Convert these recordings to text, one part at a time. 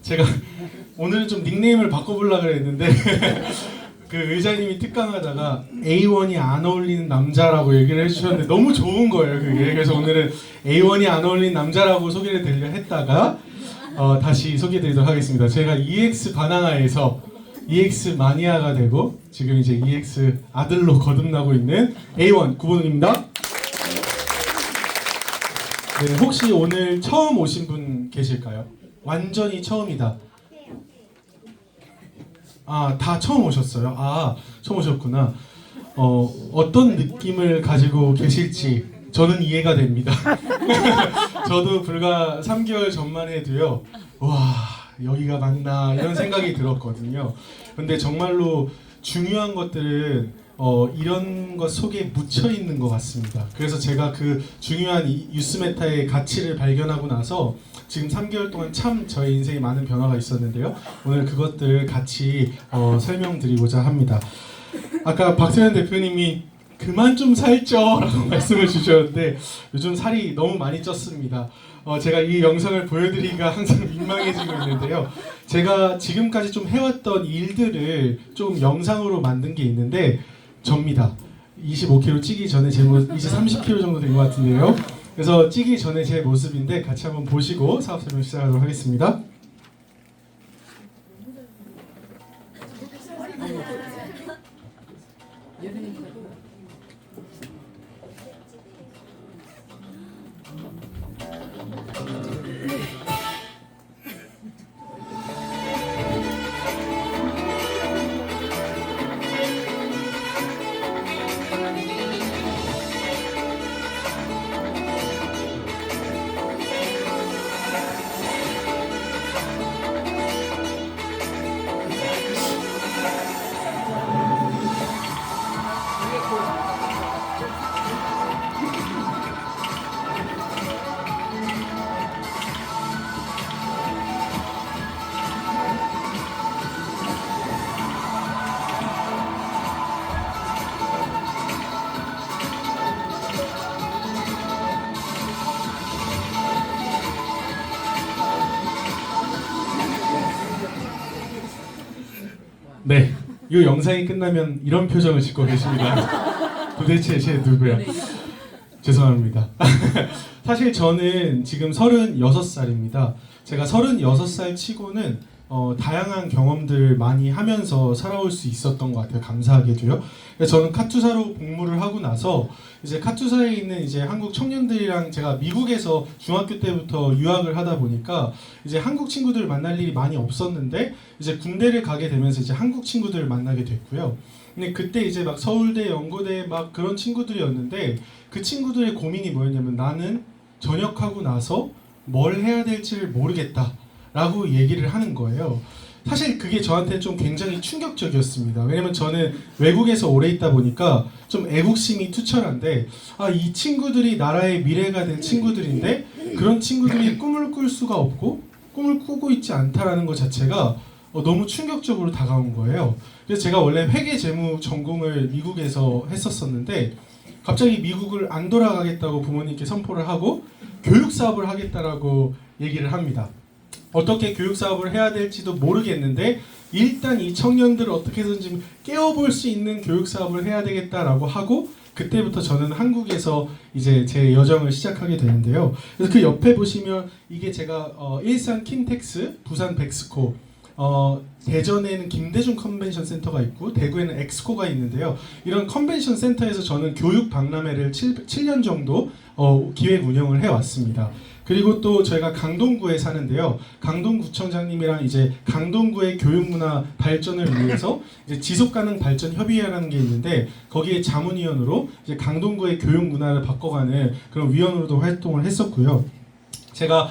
제가 오늘은 좀 닉네임을 바꿔보려고 그랬는데 그 의자님이 특강하다가 A1이 안 어울리는 남자라고 얘기를 해주셨는데 너무 좋은 거예요 그게. 그래서 오늘은 A1이 안 어울리는 남자라고 소개를 드리려 했다가 다시 소개드리도록 하겠습니다. 제가 EX 바나나에서 EX 마니아가 되고 지금 이제 EX 아들로 거듭나고 있는 A1 구본웅입니다. 네, 혹시 오늘 처음 오신 분 계실까요? 완전히 처음이다. 아, 다 처음 오셨어요? 아, 처음 오셨구나. 어떤 느낌을 가지고 계실지 저는 이해가 됩니다. 저도 불과 3개월 전만 해도요, 와, 여기가 맞나 이런 생각이 들었거든요. 근데 정말로 중요한 것들은 이런 것 속에 묻혀 있는 것 같습니다. 그래서 제가 그 중요한 유스메타의 가치를 발견하고 나서 지금 3개월 동안 참 저의 인생에 많은 변화가 있었는데요. 오늘 그것들을 같이 설명드리고자 합니다. 아까 박세현 대표님이 그만 좀 살쪄 라고 말씀을 주셨는데 요즘 살이 너무 많이 쪘습니다. 제가 이 영상을 보여드리기가 항상 민망해지고 있는데요. 제가 지금까지 좀 해왔던 일들을 좀 영상으로 만든 게 있는데 접니다. 25kg 찌기 전에 제 모습, 이제 30kg 정도 된 것 같은데요. 그래서 찌기 전에 제 모습인데 같이 한번 보시고 사업 설명 시작하도록 하겠습니다. 네, 이 영상이 끝나면 이런 표정을 짓고 계십니다. 도대체 쟤 누구야? 죄송합니다. 사실 저는 지금 36살입니다. 제가 36살 치고는 다양한 경험들 많이 하면서 살아올 수 있었던 것 같아요. 감사하게도요. 저는 카투사로 복무를 하고 나서 이제 카투사에 있는 이제 한국 청년들이랑 제가 미국에서 중학교 때부터 유학을 하다 보니까 이제 한국 친구들을 만날 일이 많이 없었는데 이제 군대를 가게 되면서 이제 한국 친구들을 만나게 됐고요. 근데 그때 이제 막 서울대, 연고대 막 그런 친구들이었는데 그 친구들의 고민이 뭐였냐면 나는 전역하고 나서 뭘 해야 될지를 모르겠다. 라고 얘기를 하는 거예요. 사실 그게 저한테 좀 굉장히 충격적이었습니다. 왜냐면 저는 외국에서 오래 있다 보니까 좀 애국심이 투철한데 이 친구들이 나라의 미래가 될 친구들인데 그런 친구들이 꿈을 꿀 수가 없고 꿈을 꾸고 있지 않다라는 것 자체가 너무 충격적으로 다가온 거예요. 그래서 제가 원래 회계재무 전공을 미국에서 했었었는데 갑자기 미국을 안 돌아가겠다고 부모님께 선포를 하고 교육사업을 하겠다라고 얘기를 합니다. 어떻게 교육사업을 해야 될지도 모르겠는데 일단 이 청년들을 어떻게 해서든지 깨워볼 수 있는 교육사업을 해야 되겠다라고 하고 그때부터 저는 한국에서 이제 제 여정을 시작하게 되는데요. 그래서 그 옆에 보시면 이게 제가 일산 킨텍스, 부산 백스코, 대전에는 김대중 컨벤션 센터가 있고 대구에는 엑스코가 있는데요. 이런 컨벤션 센터에서 저는 교육 박람회를 7년 정도 기획 운영을 해왔습니다. 그리고 또 저희가 강동구에 사는데요. 강동구청장님이랑 이제 강동구의 교육문화 발전을 위해서 이제 지속가능 발전 협의회라는 게 있는데 거기에 자문위원으로 이제 강동구의 교육문화를 바꿔가는 그런 위원으로도 활동을 했었고요. 제가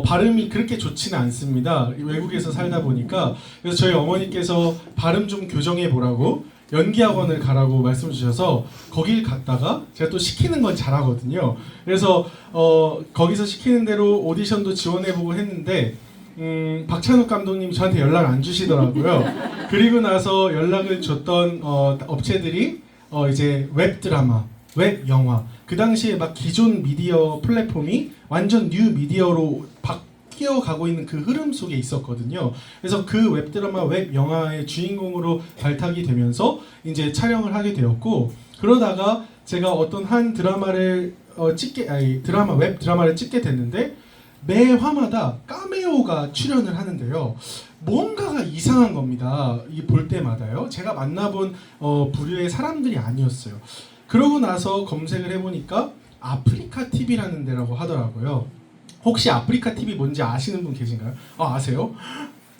발음이 그렇게 좋지는 않습니다. 외국에서 살다 보니까. 그래서 저희 어머니께서 발음 좀 교정해 보라고 연기학원을 가라고 말씀 주셔서 거길 갔다가 제가 또 시키는 건 잘하거든요. 그래서 거기서 시키는 대로 오디션도 지원해보고 했는데 박찬욱 감독님이 저한테 연락 안 주시더라고요. 그리고 나서 연락을 줬던 업체들이 이제 웹드라마, 웹영화 그 당시에 막 기존 미디어 플랫폼이 완전 뉴 미디어로 바뀌어가고 있는 그 흐름 속에 있었거든요. 그래서 그 웹드라마, 웹영화의 주인공으로 발탁이 되면서 이제 촬영을 하게 되었고, 그러다가 제가 어떤 한 드라마를 웹 드라마를 찍게 됐는데 매 화마다 카메오가 출연을 하는데요. 뭔가가 이상한 겁니다. 이 볼 때마다요. 제가 만나본 부류의 사람들이 아니었어요. 그러고 나서 검색을 해보니까 아프리카 TV라는 데라고 하더라고요. 혹시 아프리카 TV 뭔지 아시는 분 계신가요? 아세요?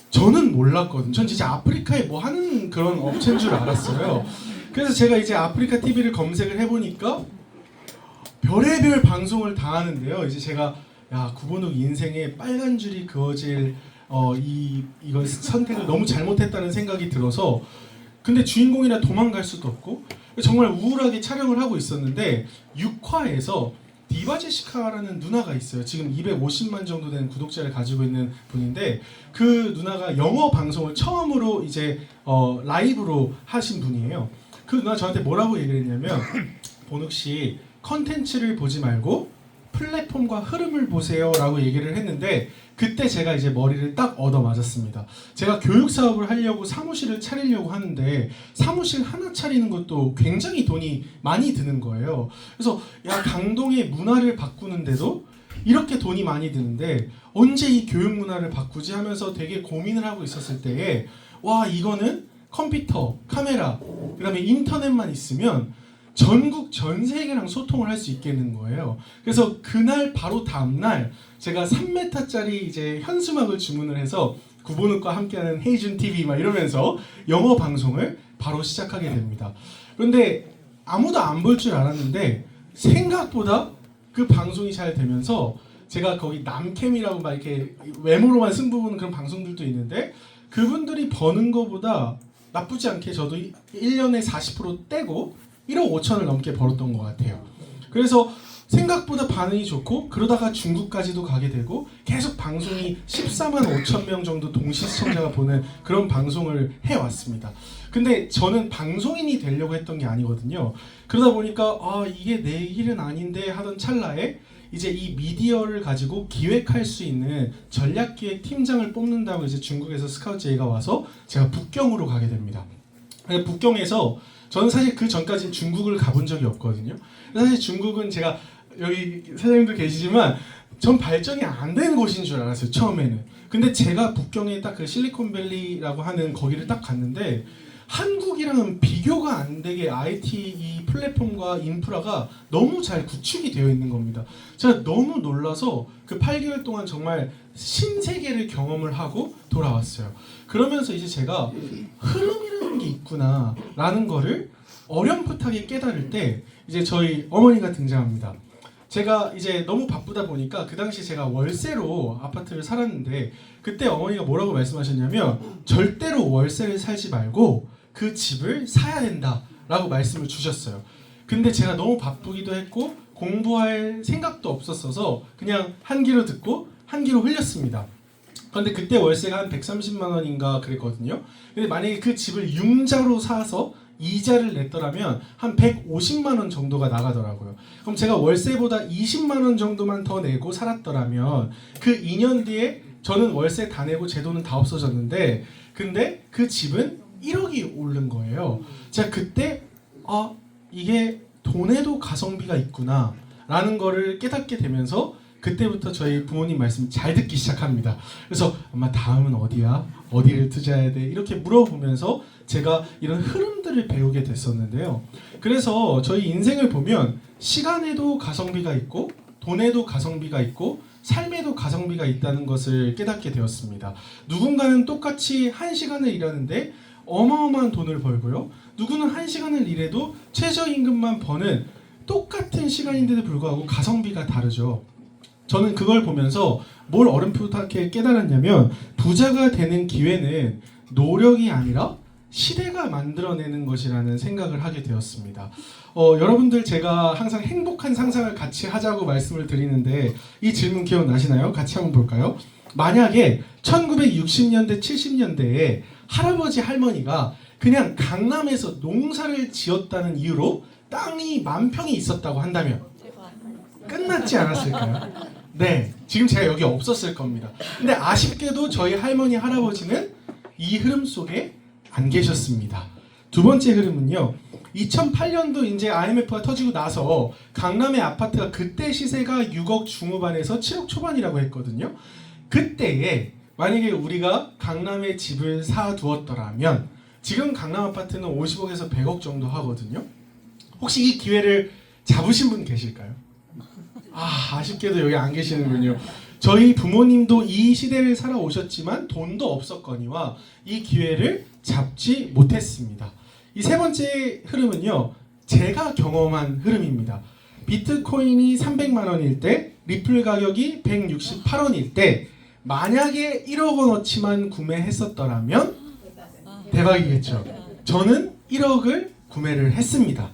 저는 몰랐거든요. 전 진짜 아프리카에 뭐 하는 그런 업체인 줄 알았어요. 그래서 제가 이제 아프리카 TV를 검색을 해보니까 별의별 방송을 다 하는데요. 이제 제가 구본욱 인생에 빨간 줄이 그어질 이걸 선택을 너무 잘못했다는 생각이 들어서, 근데 주인공이라 도망갈 수도 없고 정말 우울하게 촬영을 하고 있었는데 6화에서 디바 제시카라는 누나가 있어요. 지금 250만 정도 되는 구독자를 가지고 있는 분인데, 그 누나가 영어 방송을 처음으로 이제 라이브로 하신 분이에요. 그 누나 저한테 뭐라고 얘기를 했냐면 본욱 씨 컨텐츠를 보지 말고 플랫폼과 흐름을 보세요 라고 얘기를 했는데, 그때 제가 이제 머리를 딱 얻어 맞았습니다. 제가 교육 사업을 하려고 사무실을 차리려고 하는데 사무실 하나 차리는 것도 굉장히 돈이 많이 드는 거예요. 그래서 강동의 문화를 바꾸는데도 이렇게 돈이 많이 드는데 언제 이 교육 문화를 바꾸지 하면서 되게 고민을 하고 있었을 때에 이거는 컴퓨터, 카메라, 그 다음에 인터넷만 있으면 전국 전 세계랑 소통을 할 수 있겠는 거예요. 그래서 그날 바로 다음날 제가 3m짜리 이제 현수막을 주문을 해서 구본욱과 함께하는 헤이준 TV 막 이러면서 영어 방송을 바로 시작하게 됩니다. 그런데 아무도 안 볼 줄 알았는데 생각보다 그 방송이 잘 되면서 제가 거기 남캠이라고 막 이렇게 외모로만 승부 보는 그런 방송들도 있는데 그분들이 버는 거보다 나쁘지 않게 저도 1년에 40% 떼고 1억 5천을 넘게 벌었던 것 같아요. 그래서 생각보다 반응이 좋고, 그러다가 중국까지도 가게 되고 계속 방송이 14만 5천 명 정도 동시 시청자가 보는 그런 방송을 해왔습니다. 근데 저는 방송인이 되려고 했던 게 아니거든요. 그러다 보니까 이게 내 길은 아닌데 하던 찰나에 이제 이 미디어를 가지고 기획할 수 있는 전략기획 팀장을 뽑는다고 이제 중국에서 스카우트 제의가 와서 제가 북경으로 가게 됩니다. 북경에서 저는 사실 그 전까지 중국을 가본 적이 없거든요. 사실 중국은 제가 여기 사장님도 계시지만 전 발전이 안 된 곳인 줄 알았어요, 처음에는. 근데 제가 북경에 딱 그 실리콘밸리라고 하는 거기를 딱 갔는데 한국이랑은 비교가 안 되게 IT 이 플랫폼과 인프라가 너무 잘 구축이 되어 있는 겁니다. 제가 너무 놀라서 그 8개월 동안 정말 신세계를 경험을 하고 돌아왔어요. 그러면서 이제 제가 흐름이라는 게 있구나 라는 거를 어렴풋하게 깨달을 때 이제 저희 어머니가 등장합니다. 제가 이제 너무 바쁘다 보니까 그 당시 제가 월세로 아파트를 살았는데 그때 어머니가 뭐라고 말씀하셨냐면 절대로 월세를 살지 말고 그 집을 사야 된다 라고 말씀을 주셨어요. 근데 제가 너무 바쁘기도 했고 공부할 생각도 없었어서 그냥 한 귀로 듣고 한 귀로 흘렸습니다. 그런데 그때 월세가 한 130만 원인가 그랬거든요. 근데 만약에 그 집을 융자로 사서 이자를 냈더라면 한 150만 원 정도가 나가더라고요. 그럼 제가 월세보다 20만 원 정도만 더 내고 살았더라면 그 2년 뒤에 저는 월세 다 내고 제 돈은 다 없어졌는데 근데 그 집은 1억이 오른 거예요. 제가 그때 이게 돈에도 가성비가 있구나 라는 거를 깨닫게 되면서 그때부터 저희 부모님 말씀 잘 듣기 시작합니다. 그래서 엄마 다음은 어디야? 어디를 투자해야 돼? 이렇게 물어보면서 제가 이런 흐름들을 배우게 됐었는데요. 그래서 저희 인생을 보면 시간에도 가성비가 있고 돈에도 가성비가 있고 삶에도 가성비가 있다는 것을 깨닫게 되었습니다. 누군가는 똑같이 1시간을 일하는데 어마어마한 돈을 벌고요. 누구는 1시간을 일해도 최저임금만 버는 똑같은 시간인데도 불구하고 가성비가 다르죠. 저는 그걸 보면서 뭘 어렴풋하게 깨달았냐면 부자가 되는 기회는 노력이 아니라 시대가 만들어내는 것이라는 생각을 하게 되었습니다. 여러분들 제가 항상 행복한 상상을 같이 하자고 말씀을 드리는데 이 질문 기억나시나요? 같이 한번 볼까요? 만약에 1960년대 70년대에 할아버지 할머니가 그냥 강남에서 농사를 지었다는 이유로 땅이 10,000평이 있었다고 한다면 끝났지 않았을까요? 네, 지금 제가 여기 없었을 겁니다. 근데 아쉽게도 저희 할머니 할아버지는 이 흐름 속에 안 계셨습니다. 두 번째 흐름은요. 2008년도 이제 IMF가 터지고 나서 강남의 아파트가 그때 시세가 6억 중후반에서 7억 초반이라고 했거든요. 그때에 만약에 우리가 강남에 집을 사두었더라면 지금 강남 아파트는 50억에서 100억 정도 하거든요. 혹시 이 기회를 잡으신 분 계실까요? 아쉽게도 여기 안 계시는군요. 저희 부모님도 이 시대를 살아오셨지만 돈도 없었거니와 이 기회를 잡지 못했습니다. 이 세 번째 흐름은요. 제가 경험한 흐름입니다. 비트코인이 300만 원일 때, 리플 가격이 168원일 때 만약에 1억 원어치만 구매했었더라면 대박이겠죠. 저는 1억을 구매를 했습니다.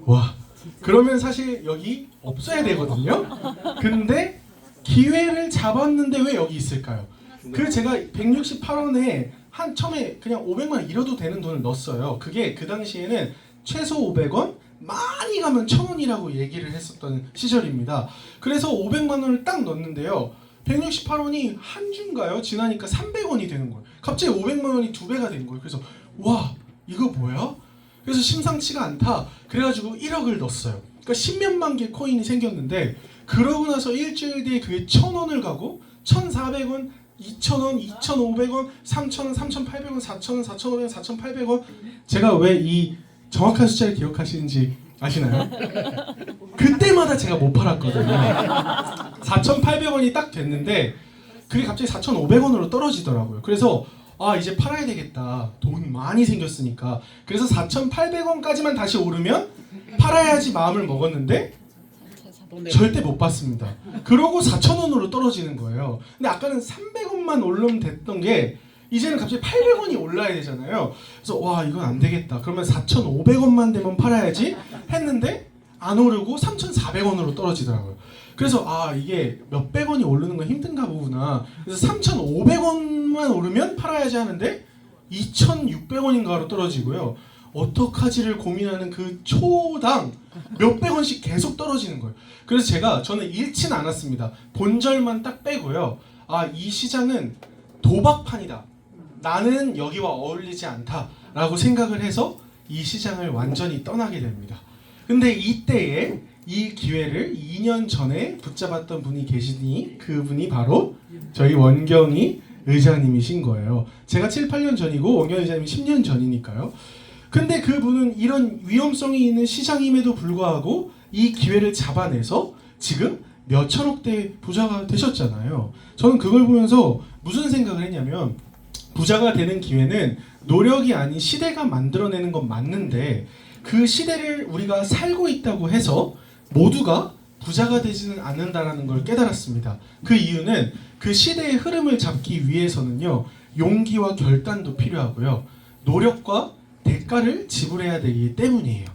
와, 그러면 사실 여기 없어야 되거든요. 근데 기회를 잡았는데 왜 여기 있을까요? 그 제가 168원에 한 처음에 그냥 500만 원 잃어도 되는 돈을 넣었어요. 그게 그 당시에는 최소 500원, 많이 가면 1000원이라고 얘기를 했었던 시절입니다. 그래서 500만 원을 딱 넣었는데요. 168원이 한 주인가요? 지나니까 300원이 되는 거예요. 갑자기 500만 원이 2배가 된 거예요. 그래서 와, 이거 뭐야? 그래서 심상치가 않다. 그래가지고 1억을 넣었어요. 그러니까 10몇만 개 코인이 생겼는데 그러고 나서 일주일 뒤에 그게 1000원을 가고 1400원, 2000원, 2500원, 3000원, 3800원, 4000원, 4500원, 4800원. 제가 왜 이 정확한 숫자를 기억하시는지 아시나요? 그때마다 제가 못 팔았거든요. 4800원이 딱 됐는데 그게 갑자기 4500원으로 떨어지더라고요. 그래서 이제 팔아야 되겠다. 돈 많이 생겼으니까. 그래서 4800원까지만 다시 오르면 팔아야지 마음을 먹었는데 절대 못 받습니다. 그러고 4000원으로 떨어지는 거예요. 근데 아까는 300원만 오르면 됐던 게 이제는 갑자기 800원이 올라야 되잖아요. 그래서 와, 이건 안 되겠다. 그러면 4,500원만 되면 팔아야지 했는데 안 오르고 3,400원으로 떨어지더라고요. 그래서 이게 몇백 원이 오르는 건 힘든가 보구나. 그래서 3,500원만 오르면 팔아야지 하는데 2,600원인가로 떨어지고요. 어떡하지를 고민하는 그 초당 몇백 원씩 계속 떨어지는 거예요. 그래서 저는 잃지는 않았습니다. 본절만 딱 빼고요. 이 시장은 도박판이다. 나는 여기와 어울리지 않다라고 생각을 해서 이 시장을 완전히 떠나게 됩니다. 근데 이때에 이 기회를 2년 전에 붙잡았던 분이 계시니 그분이 바로 저희 원경이 의장님이신 거예요. 제가 7, 8년 전이고 원경이 의장님이 10년 전이니까요. 근데 그분은 이런 위험성이 있는 시장임에도 불구하고 이 기회를 잡아내서 지금 몇 천억대 부자가 되셨잖아요. 저는 그걸 보면서 무슨 생각을 했냐면 부자가 되는 기회는 노력이 아닌 시대가 만들어내는 건 맞는데 그 시대를 우리가 살고 있다고 해서 모두가 부자가 되지는 않는다라는 걸 깨달았습니다. 그 이유는 그 시대의 흐름을 잡기 위해서는요. 용기와 결단도 필요하고요. 노력과 대가를 지불해야 되기 때문이에요.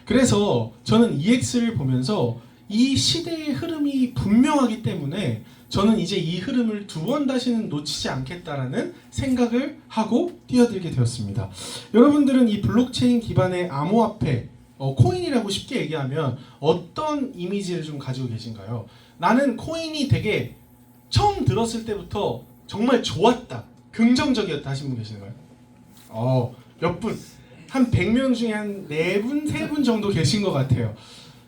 그래서 저는 EX를 보면서 이 시대의 흐름이 분명하기 때문에 저는 이제 이 흐름을 두 번 다시는 놓치지 않겠다라는 생각을 하고 뛰어들게 되었습니다. 여러분들은 이 블록체인 기반의 암호화폐, 코인이라고 쉽게 얘기하면 어떤 이미지를 좀 가지고 계신가요? 나는 코인이 되게 처음 들었을 때부터 정말 좋았다, 긍정적이었다 하신 분 계신가요? 몇 분? 한 100명 중에 한 4분, 3분 정도 계신 것 같아요.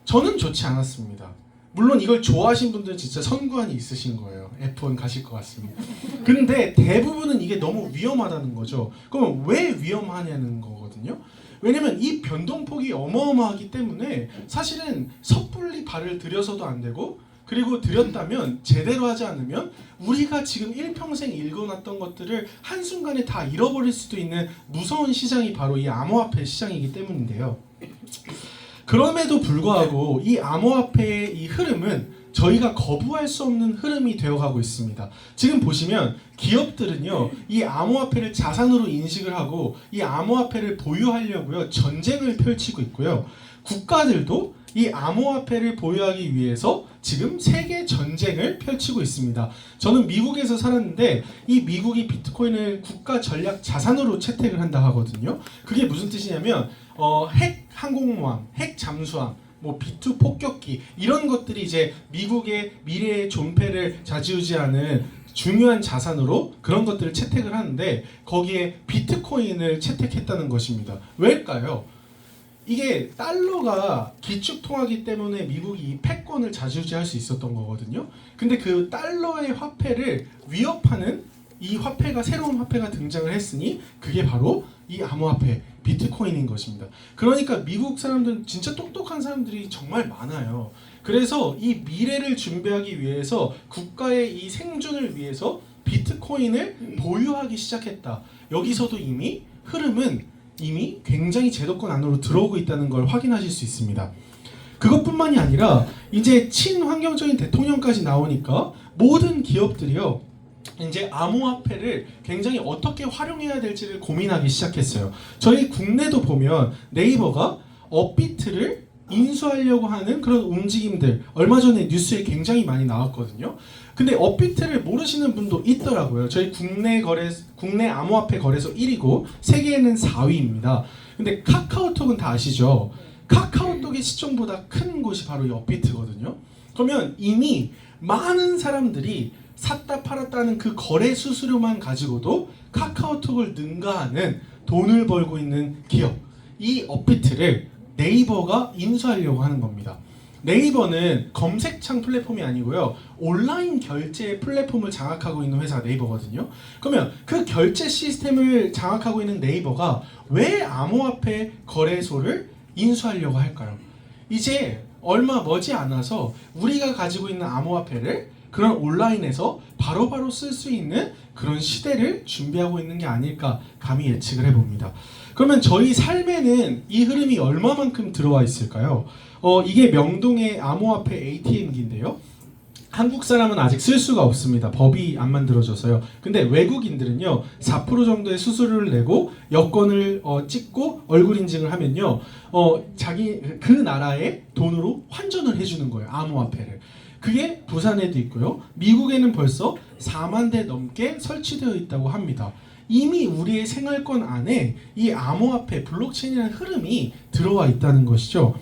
저는 좋지 않았습니다. 물론 이걸 좋아하신 분들은 진짜 선구안이 있으신 거예요. F1 가실 것 같습니다. 근데 대부분은 이게 너무 위험하다는 거죠. 그러면 왜 위험하냐는 거거든요. 왜냐면 이 변동폭이 어마어마하기 때문에 사실은 섣불리 발을 들여서도 안 되고 그리고 들였다면 제대로 하지 않으면 우리가 지금 일평생 읽어놨던 것들을 한순간에 다 잃어버릴 수도 있는 무서운 시장이 바로 이 암호화폐 시장이기 때문인데요. 그럼에도 불구하고 이 암호화폐의 이 흐름은 저희가 거부할 수 없는 흐름이 되어가고 있습니다. 지금 보시면 기업들은요, 이 암호화폐를 자산으로 인식을 하고 이 암호화폐를 보유하려고요, 전쟁을 펼치고 있고요. 국가들도 이 암호화폐를 보유하기 위해서 지금 세계 전쟁을 펼치고 있습니다. 저는 미국에서 살았는데 이 미국이 비트코인을 국가 전략 자산으로 채택을 한다 하거든요. 그게 무슨 뜻이냐면 핵 항공모함, 핵 잠수함, 뭐 비투 폭격기 이런 것들이 이제 미국의 미래의 존폐를 좌지우지하는 중요한 자산으로 그런 것들을 채택을 하는데 거기에 비트코인을 채택했다는 것입니다. 왜일까요? 이게 달러가 기축통화기 때문에 미국이 이 패권을 좌지우지할 수 있었던 거거든요. 근데 그 달러의 화폐를 위협하는 이 화폐가 새로운 화폐가 등장을 했으니 그게 바로 이 암호화폐 비트코인인 것입니다. 그러니까 미국 사람들은 진짜 똑똑한 사람들이 정말 많아요. 그래서 이 미래를 준비하기 위해서 국가의 이 생존을 위해서 비트코인을 보유하기 시작했다. 여기서도 이미 흐름은 이미 굉장히 제도권 안으로 들어오고 있다는 걸 확인하실 수 있습니다. 그것뿐만이 아니라 이제 친환경적인 대통령까지 나오니까 모든 기업들이요 이제 암호화폐를 굉장히 어떻게 활용해야 될지를 고민하기 시작했어요. 저희 국내도 보면 네이버가 업비트를 인수하려고 하는 그런 움직임들 얼마 전에 뉴스에 굉장히 많이 나왔거든요. 근데 업비트를 모르시는 분도 있더라고요. 저희 국내 암호화폐 거래소 1위고 세계에는 4위입니다. 근데 카카오톡은 다 아시죠? 카카오톡의 시총보다 큰 곳이 바로 이 업비트거든요. 그러면 이미 많은 사람들이 샀다 팔았다는 그 거래 수수료만 가지고도 카카오톡을 능가하는 돈을 벌고 있는 기업, 이 업비트를 네이버가 인수하려고 하는 겁니다. 네이버는 검색창 플랫폼이 아니고요. 온라인 결제 플랫폼을 장악하고 있는 회사가 네이버거든요. 그러면 그 결제 시스템을 장악하고 있는 네이버가 왜 암호화폐 거래소를 인수하려고 할까요? 이제 얼마 머지 않아서 우리가 가지고 있는 암호화폐를 그런 온라인에서 바로바로 쓸 수 있는 그런 시대를 준비하고 있는 게 아닐까 감히 예측을 해봅니다. 그러면 저희 삶에는 이 흐름이 얼마만큼 들어와 있을까요? 이게 명동의 암호화폐 ATM기인데요. 한국 사람은 아직 쓸 수가 없습니다. 법이 안 만들어져서요. 근데 외국인들은요 4% 정도의 수수료를 내고 여권을 찍고 얼굴 인증을 하면요 자기 그 나라의 돈으로 환전을 해주는 거예요. 암호화폐를. 그게 부산에도 있고요. 미국에는 벌써 4만 대 넘게 설치되어 있다고 합니다. 이미 우리의 생활권 안에 이 암호화폐 블록체인이라는 흐름이 들어와 있다는 것이죠.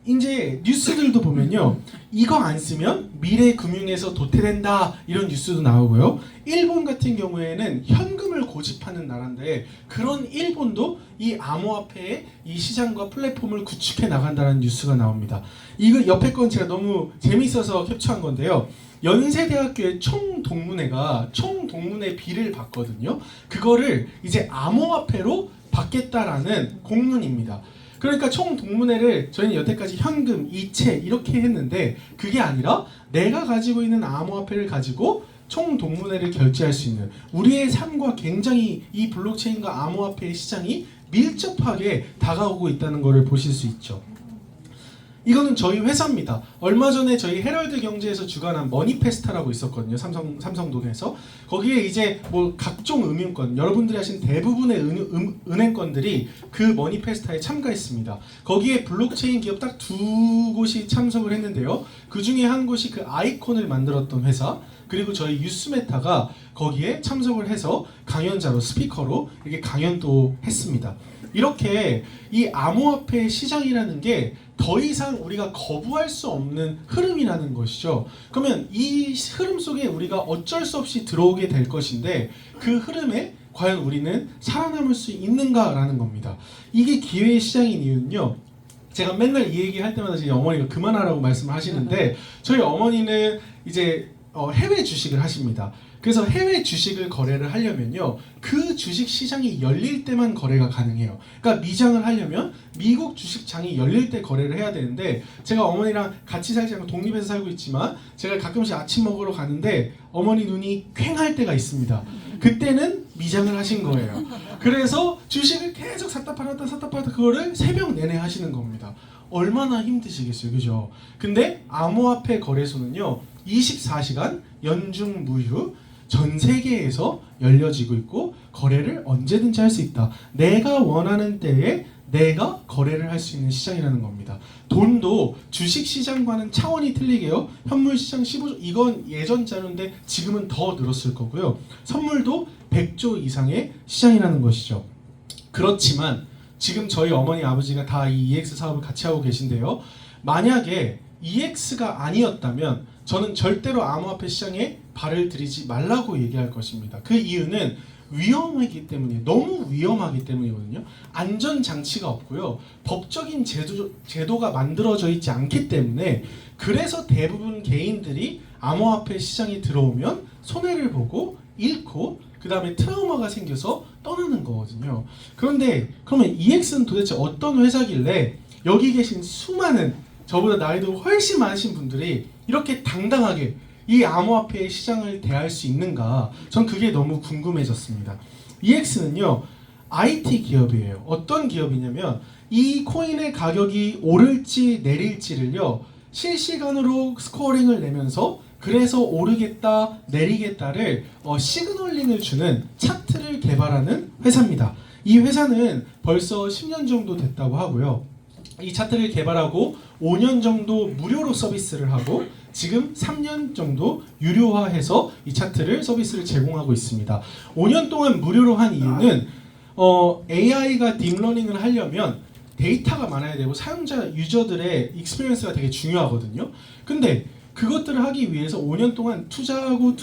이제 뉴스들도 보면요. 이거 안 쓰면 미래 금융에서 도태된다 이런 뉴스도 나오고요. 일본 같은 경우에는 현금을 고집하는 나라인데 그런 일본도 이 암호화폐의 이 시장과 플랫폼을 구축해 나간다는 뉴스가 나옵니다. 이거 옆에 건 제가 너무 재미있어서 캡처한 건데요. 연세대학교의 총동문회가 총동문회 비를 받거든요. 그거를 이제 암호화폐로 받겠다라는 공문입니다. 그러니까 총동문회를 저희는 여태까지 현금, 이체 이렇게 했는데 그게 아니라 내가 가지고 있는 암호화폐를 가지고 총동문회를 결제할 수 있는 우리의 삶과 굉장히 이 블록체인과 암호화폐의 시장이 밀접하게 다가오고 있다는 것을 보실 수 있죠. 이거는 저희 회사입니다. 얼마 전에 저희 헤럴드 경제에서 주관한 머니페스타라고 있었거든요. 삼성동에서. 거기에 이제 뭐 각종 금융권, 여러분들이 하신 대부분의 은행권들이 그 머니페스타에 참가했습니다. 거기에 블록체인 기업 딱 두 곳이 참석을 했는데요. 그 중에 한 곳이 그 아이콘을 만들었던 회사, 그리고 저희 유스메타가 거기에 참석을 해서 강연자로, 스피커로 이렇게 강연도 했습니다. 이렇게 이 암호화폐 시장이라는 게 더 이상 우리가 거부할 수 없는 흐름이라는 것이죠. 그러면 이 흐름 속에 우리가 어쩔 수 없이 들어오게 될 것인데 그 흐름에 과연 우리는 살아남을 수 있는가라는 겁니다. 이게 기회의 시장인 이유는요. 제가 맨날 이 얘기 할 때마다 저희 어머니가 그만하라고 말씀을 하시는데 저희 어머니는 이제 해외 주식을 하십니다. 그래서 해외 주식을 거래를 하려면요 그 주식 시장이 열릴 때만 거래가 가능해요. 그러니까 미장을 하려면 미국 주식장이 열릴 때 거래를 해야 되는데 제가 어머니랑 같이 살지 않고 독립해서 살고 있지만 제가 가끔씩 아침 먹으러 가는데 어머니 눈이 퀭할 때가 있습니다. 그때는 미장을 하신 거예요. 그래서 주식을 계속 샀다 팔았다 그거를 새벽 내내 하시는 겁니다. 얼마나 힘드시겠어요, 그죠? 근데 암호화폐 거래소는요 24시간 연중 무휴 전 세계에서 열려지고 있고 거래를 언제든지 할 수 있다. 내가 원하는 때에 내가 거래를 할 수 있는 시장이라는 겁니다. 돈도 주식시장과는 차원이 틀리게요. 현물시장 15조, 이건 예전 자료인데 지금은 더 늘었을 거고요. 선물도 100조 이상의 시장이라는 것이죠. 그렇지만 지금 저희 어머니 아버지가 다 이 EX 사업을 같이 하고 계신데요. 만약에 EX가 아니었다면 저는 절대로 암호화폐 시장에 발을 들이지 말라고 얘기할 것입니다. 그 이유는 위험하기 때문이에요. 너무 위험하기 때문이거든요. 안전장치가 없고요. 법적인 제도가 만들어져 있지 않기 때문에, 그래서 대부분 개인들이 암호화폐 시장에 들어오면 손해를 보고 잃고 그 다음에 트라우마가 생겨서 떠나는 거거든요. 그런데 그러면 EX는 도대체 어떤 회사길래 여기 계신 수많은, 저보다 나이도 훨씬 많으신 분들이 이렇게 당당하게 이 암호화폐의 시장을 대할 수 있는가? 전 그게 너무 궁금해졌습니다. EX는요, IT 기업이에요. 어떤 기업이냐면 이 코인의 가격이 오를지 내릴지를요, 실시간으로 스코어링을 내면서 그래서 오르겠다 내리겠다를 시그널링을 주는 차트를 개발하는 회사입니다. 이 회사는 벌써 10년 정도 됐다고 하고요. 이 차트를 개발하고 5년 정도 무료로 서비스를 하고 지금 3년 정도 유료화해서 이 차트를 서비스를 제공하고 있습니다. 5년 동안 무료로 한 이유는 AI가 딥러닝을 하려면 데이터가 많아야 되고 사용자 유저들의 익스피리언스가 되게 중요하거든요. 근데 그것들을 하기 위해서 5년 동안 투자하고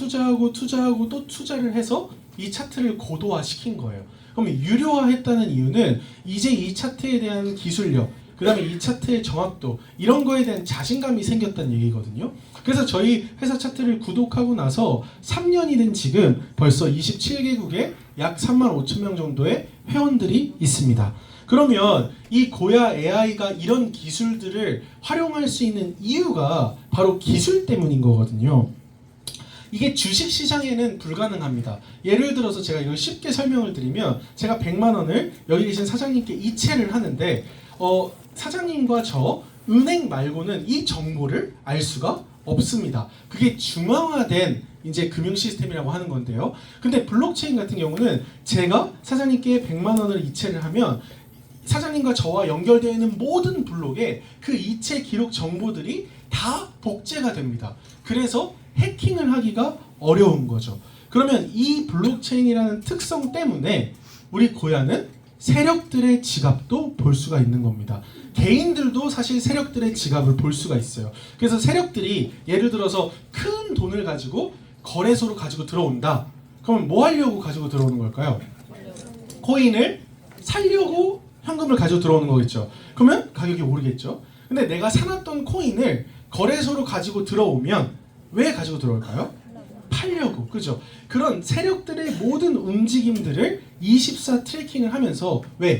또 투자를 해서 이 차트를 고도화시킨 거예요. 그럼 유료화했다는 이유는 이제 이 차트에 대한 기술력, 그 다음에 이 차트의 정확도, 이런 거에 대한 자신감이 생겼다는 얘기거든요. 그래서 저희 회사 차트를 구독하고 나서 3년이 된 지금 벌써 27개국에 약 35,000명 정도의 회원들이 있습니다. 그러면 이 고야 AI가 이런 기술들을 활용할 수 있는 이유가 바로 기술 때문인 거거든요. 이게 주식시장에는 불가능합니다. 예를 들어서 제가 이걸 쉽게 설명을 드리면, 제가 100만 원을 여기 계신 사장님께 이체를 하는데 사장님과 저 은행 말고는 이 정보를 알 수가 없습니다. 그게 중앙화된 이제 금융 시스템이라고 하는 건데요. 근데 블록체인 같은 경우는 제가 사장님께 100만 원을 이체를 하면 사장님과 저와 연결되어 있는 모든 블록에 그 이체 기록 정보들이 다 복제가 됩니다. 그래서 해킹을 하기가 어려운 거죠. 그러면 이 블록체인이라는 특성 때문에 우리 고야는 세력들의 지갑도 볼 수가 있는 겁니다. 개인들도 사실 세력들의 지갑을 볼 수가 있어요. 그래서 세력들이 예를 들어서 큰 돈을 가지고 거래소로 가지고 들어온다. 그러면 뭐 하려고 가지고 들어오는 걸까요? 코인을 살려고 현금을 가지고 들어오는 거겠죠. 그러면 가격이 오르겠죠. 근데 내가 사놨던 코인을 거래소로 가지고 들어오면 왜 가지고 들어올까요? 팔려고. 그죠? 그런 세력들의 모든 움직임들을 24 트래킹을 하면서 왜?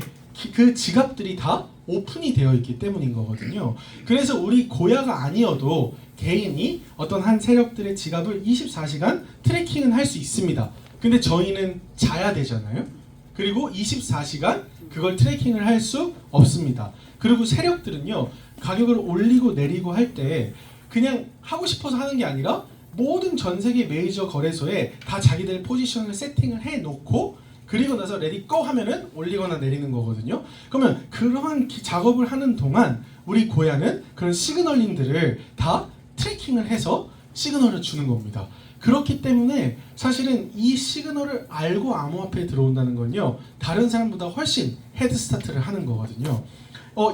그 지갑들이 다 오픈이 되어 있기 때문인 거거든요. 그래서 우리 고야가 아니어도 개인이 어떤 한 세력들의 지갑을 24시간 트래킹은 할 수 있습니다. 근데 저희는 자야 되잖아요. 그리고 24시간 그걸 트래킹을 할 수 없습니다. 그리고 세력들은요, 가격을 올리고 내리고 할 때 그냥 하고 싶어서 하는 게 아니라 모든 전 세계 메이저 거래소에 다 자기들 포지션을 세팅을 해놓고 그리고 나서 레디 고 하면은 올리거나 내리는 거거든요. 그러면 그러한 작업을 하는 동안 우리 고야는 그런 시그널링들을 다 트래킹을 해서 시그널을 주는 겁니다. 그렇기 때문에 사실은 이 시그널을 알고 암호화폐에 들어온다는 건요, 다른 사람보다 훨씬 헤드스타트를 하는 거거든요.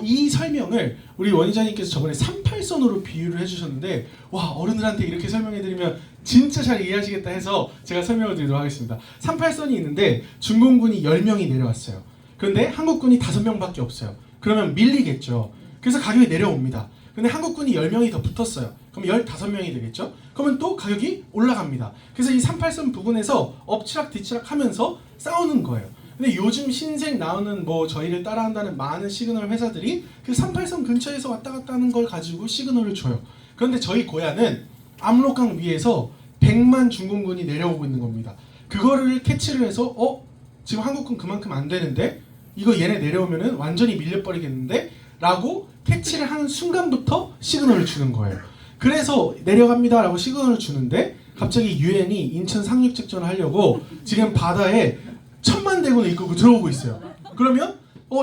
이 설명을 우리 원희자님께서 저번에 38선으로 비유를 해주셨는데, 와, 어른들한테 이렇게 설명해드리면 진짜 잘 이해하시겠다 해서 제가 설명을 드리도록 하겠습니다. 38선이 있는데 중공군이 10명이 내려왔어요. 그런데 한국군이 5명밖에 없어요. 그러면 밀리겠죠. 그래서 가격이 내려옵니다. 근데 한국군이 10명이 더 붙었어요. 그럼 15명이 되겠죠? 그러면 또 가격이 올라갑니다. 그래서 이 38선 부근에서 엎치락 뒤치락 하면서 싸우는 거예요. 근데 요즘 신생 나오는 뭐 저희를 따라한다는 많은 시그널 회사들이 그 38선 근처에서 왔다 갔다 하는 걸 가지고 시그널을 줘요. 그런데 저희 고야는 압록강 위에서 100만 중공군이 내려오고 있는 겁니다. 그거를 캐치를 해서 지금 한국군 그만큼 안 되는데 이거 얘네 내려오면은 완전히 밀려버리겠는데? 라고 캐치를 하는 순간부터 시그널을 주는 거예요. 그래서 내려갑니다 라고 시그널을 주는데 갑자기 유엔이 인천 상륙작전을 하려고 지금 바다에 1000만 대군을 이끌고 들어오고 있어요. 그러면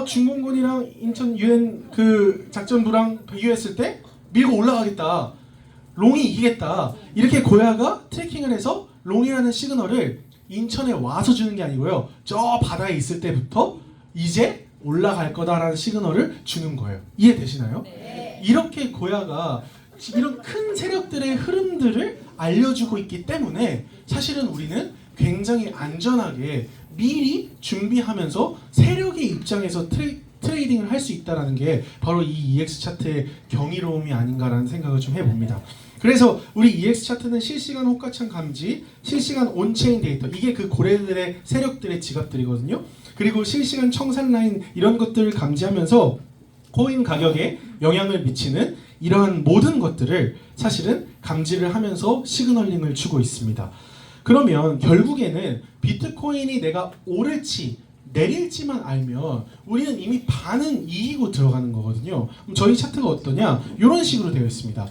중공군이랑 인천 유엔 그 작전부랑 비교했을 때 밀고 올라가겠다, 롱이 이기겠다, 이렇게 고야가 트래킹을 해서 롱이라는 시그널을 인천에 와서 주는 게 아니고요, 저 바다에 있을 때부터 이제 올라갈 거다라는 시그널을 주는 거예요. 이해되시나요? 네. 이렇게 고야가 이런 큰 세력들의 흐름들을 알려주고 있기 때문에 사실은 우리는 굉장히 안전하게 미리 준비하면서 세력의 입장에서 트레이딩을 할 수 있다는 게 바로 이 EX 차트의 경이로움이 아닌가라는 생각을 좀 해봅니다. 그래서 우리 EX 차트는 실시간 호가창 감지, 실시간 온체인 데이터, 이게 그 고래들의 세력들의 지갑들이거든요. 그리고 실시간 청산 라인 이런 것들을 감지하면서 코인 가격에 영향을 미치는 이러한 모든 것들을 사실은 감지를 하면서 시그널링을 주고 있습니다. 그러면 결국에는 비트코인이 내가 오를지 내릴지만 알면 우리는 이미 반은 이기고 들어가는 거거든요. 그럼 저희 차트가 어떠냐? 이런 식으로 되어 있습니다.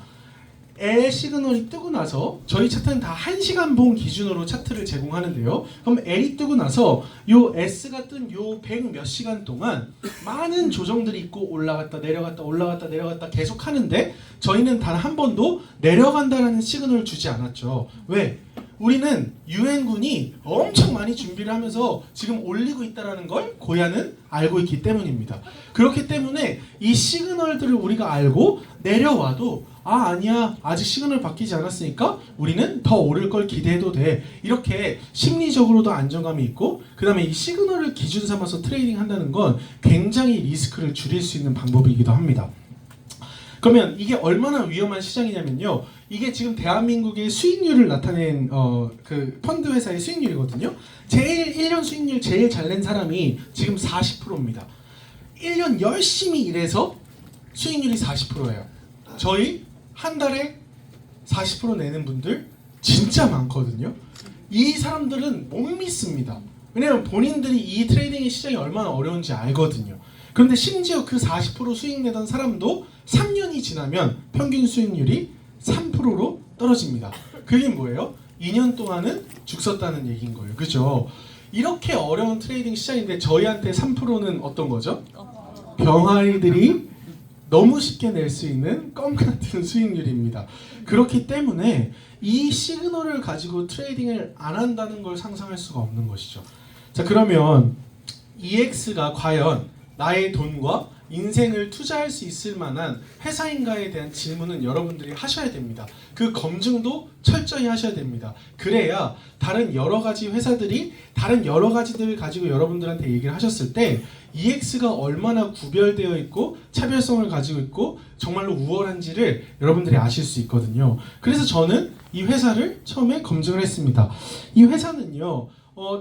L 시그널이 뜨고 나서 저희 차트는 다 1시간 봉 기준으로 차트를 제공하는데요. 그럼 L이 뜨고 나서 요 S가 뜬 요 100 몇 시간 동안 많은 조정들이 있고 올라갔다 내려갔다 올라갔다 내려갔다 계속 하는데 저희는 단 한 번도 내려간다라는 시그널을 주지 않았죠. 왜? 우리는 유엔군이 엄청 많이 준비를 하면서 지금 올리고 있다는 걸 고야는 알고 있기 때문입니다. 그렇기 때문에 이 시그널들을 우리가 알고 내려와도 아니야 아직 시그널 바뀌지 않았으니까 우리는 더 오를 걸 기대해도 돼, 이렇게 심리적으로도 안정감이 있고 그 다음에 이 시그널을 기준 삼아서 트레이딩 한다는 건 굉장히 리스크를 줄일 수 있는 방법이기도 합니다. 그러면 이게 얼마나 위험한 시장이냐면요, 이게 지금 대한민국의 수익률을 나타낸 그 펀드 회사의 수익률이거든요. 제일 1년 수익률 제일 잘 낸 사람이 지금 40%입니다. 1년 열심히 일해서 수익률이 40%예요. 저희 한 달에 40% 내는 분들 진짜 많거든요. 이 사람들은 못 믿습니다. 왜냐면 본인들이 이 트레이딩의 시장이 얼마나 어려운지 알거든요. 그런데 심지어 그 40% 수익 내던 사람도 3년이 지나면 평균 수익률이 3%로 떨어집니다. 그게 뭐예요? 2년 동안은 죽 썼다는 얘기인 거예요. 그죠? 이렇게 어려운 트레이딩 시장인데 저희한테 3%는 어떤 거죠? 병아리들이 너무 쉽게 낼 수 있는 껌 같은 수익률입니다. 그렇기 때문에 이 시그널을 가지고 트레이딩을 안 한다는 걸 상상할 수가 없는 것이죠. 자, 그러면 EX가 과연 나의 돈과 인생을 투자할 수 있을 만한 회사인가에 대한 질문은 여러분들이 하셔야 됩니다. 그 검증도 철저히 하셔야 됩니다. 그래야 다른 여러 가지 회사들이 다른 여러 가지들을 가지고 여러분들한테 얘기를 하셨을 때 EX가 얼마나 구별되어 있고 차별성을 가지고 있고 정말로 우월한지를 여러분들이 아실 수 있거든요. 그래서 저는 이 회사를 처음에 검증을 했습니다. 이 회사는요,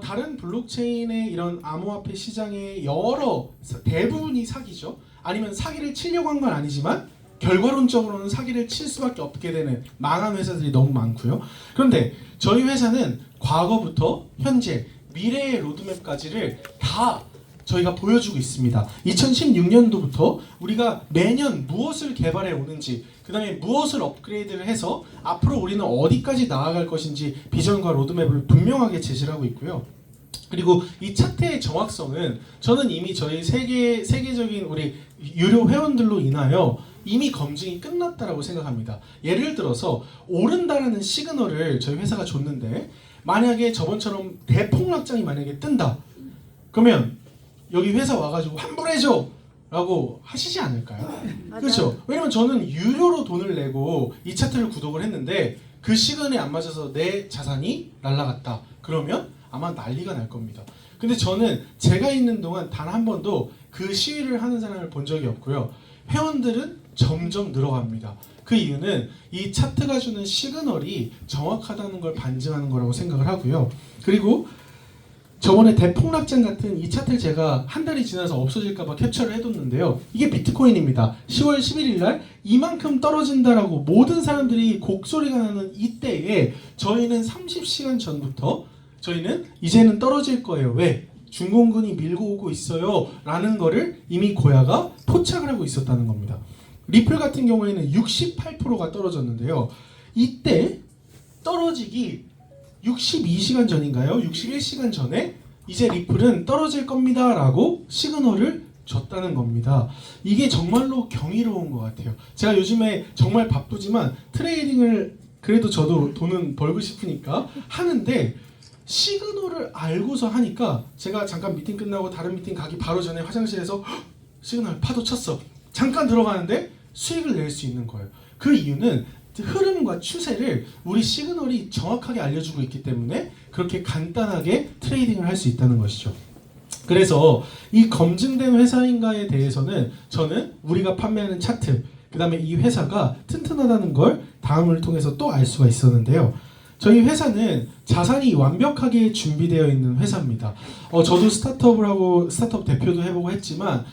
다른 블록체인의 이런 암호화폐 시장의 대부분이 사기죠. 아니면 사기를 치려고 한 건 아니지만 결과론적으로는 사기를 칠 수밖에 없게 되는 망한 회사들이 너무 많고요. 그런데 저희 회사는 과거부터 현재 미래의 로드맵까지를 다 저희가 보여주고 있습니다. 2016년도부터 우리가 매년 무엇을 개발해 오는지, 그 다음에 무엇을 업그레이드를 해서 앞으로 우리는 어디까지 나아갈 것인지 비전과 로드맵을 분명하게 제시를 하고 있고요. 그리고 이 차트의 정확성은 저는 이미 저희 세계적인 우리 유료 회원들로 인하여 이미 검증이 끝났다라고 생각합니다. 예를 들어서 오른다라는 시그널을 저희 회사가 줬는데 만약에 저번처럼 대폭락장이 만약에 뜬다, 그러면 여기 회사 와가지고 환불해줘 라고 하시지 않을까요? 그렇죠? 왜냐면 저는 유료로 돈을 내고 이 차트를 구독을 했는데 그 시간에 안 맞아서 내 자산이 날아갔다 그러면 아마 난리가 날 겁니다. 근데 저는 제가 있는 동안 단 한 번도 그 시위를 하는 사람을 본 적이 없고요. 회원들은 점점 늘어갑니다. 그 이유는 이 차트가 주는 시그널이 정확하다는 걸 반증하는 거라고 생각을 하고요. 그리고 저번에 대폭락장 같은 이 차트를 제가 한 달이 지나서 없어질까봐 캡처를 해뒀는데요. 이게 비트코인입니다. 10월 11일 날 이만큼 떨어진다라고 모든 사람들이 곡소리가 나는 이때에 저희는 30시간 전부터 저희는 이제는 떨어질 거예요. 왜? 중공군이 밀고 오고 있어요 라는 거를 이미 고야가 포착을 하고 있었다는 겁니다. 리플 같은 경우에는 68%가 떨어졌는데요. 이때 떨어지기 62시간 전인가요? 61시간 전에 이제 리플은 떨어질 겁니다 라고 시그널을 줬다는 겁니다. 이게 정말로 경이로운 것 같아요. 제가 요즘에 정말 바쁘지만 트레이딩을 그래도 저도 돈은 벌고 싶으니까 하는데 시그널을 알고서 하니까 제가 잠깐 미팅 끝나고 다른 미팅 가기 바로 전에 화장실에서 시그널 파도 쳤어. 잠깐 들어가는데 수익을 낼 수 있는 거예요. 그 이유는 흐름과 추세를 우리 시그널이 정확하게 알려주고 있기 때문에 그렇게 간단하게 트레이딩을 할 수 있다는 것이죠. 그래서 이 검증된 회사인가에 대해서는 저는 우리가 판매하는 차트, 그 다음에 이 회사가 튼튼하다는 걸 다음을 통해서 또 알 수가 있었는데요. 저희 회사는 자산이 완벽하게 준비되어 있는 회사입니다. 저도 스타트업을 하고 스타트업 대표도 해보고 했지만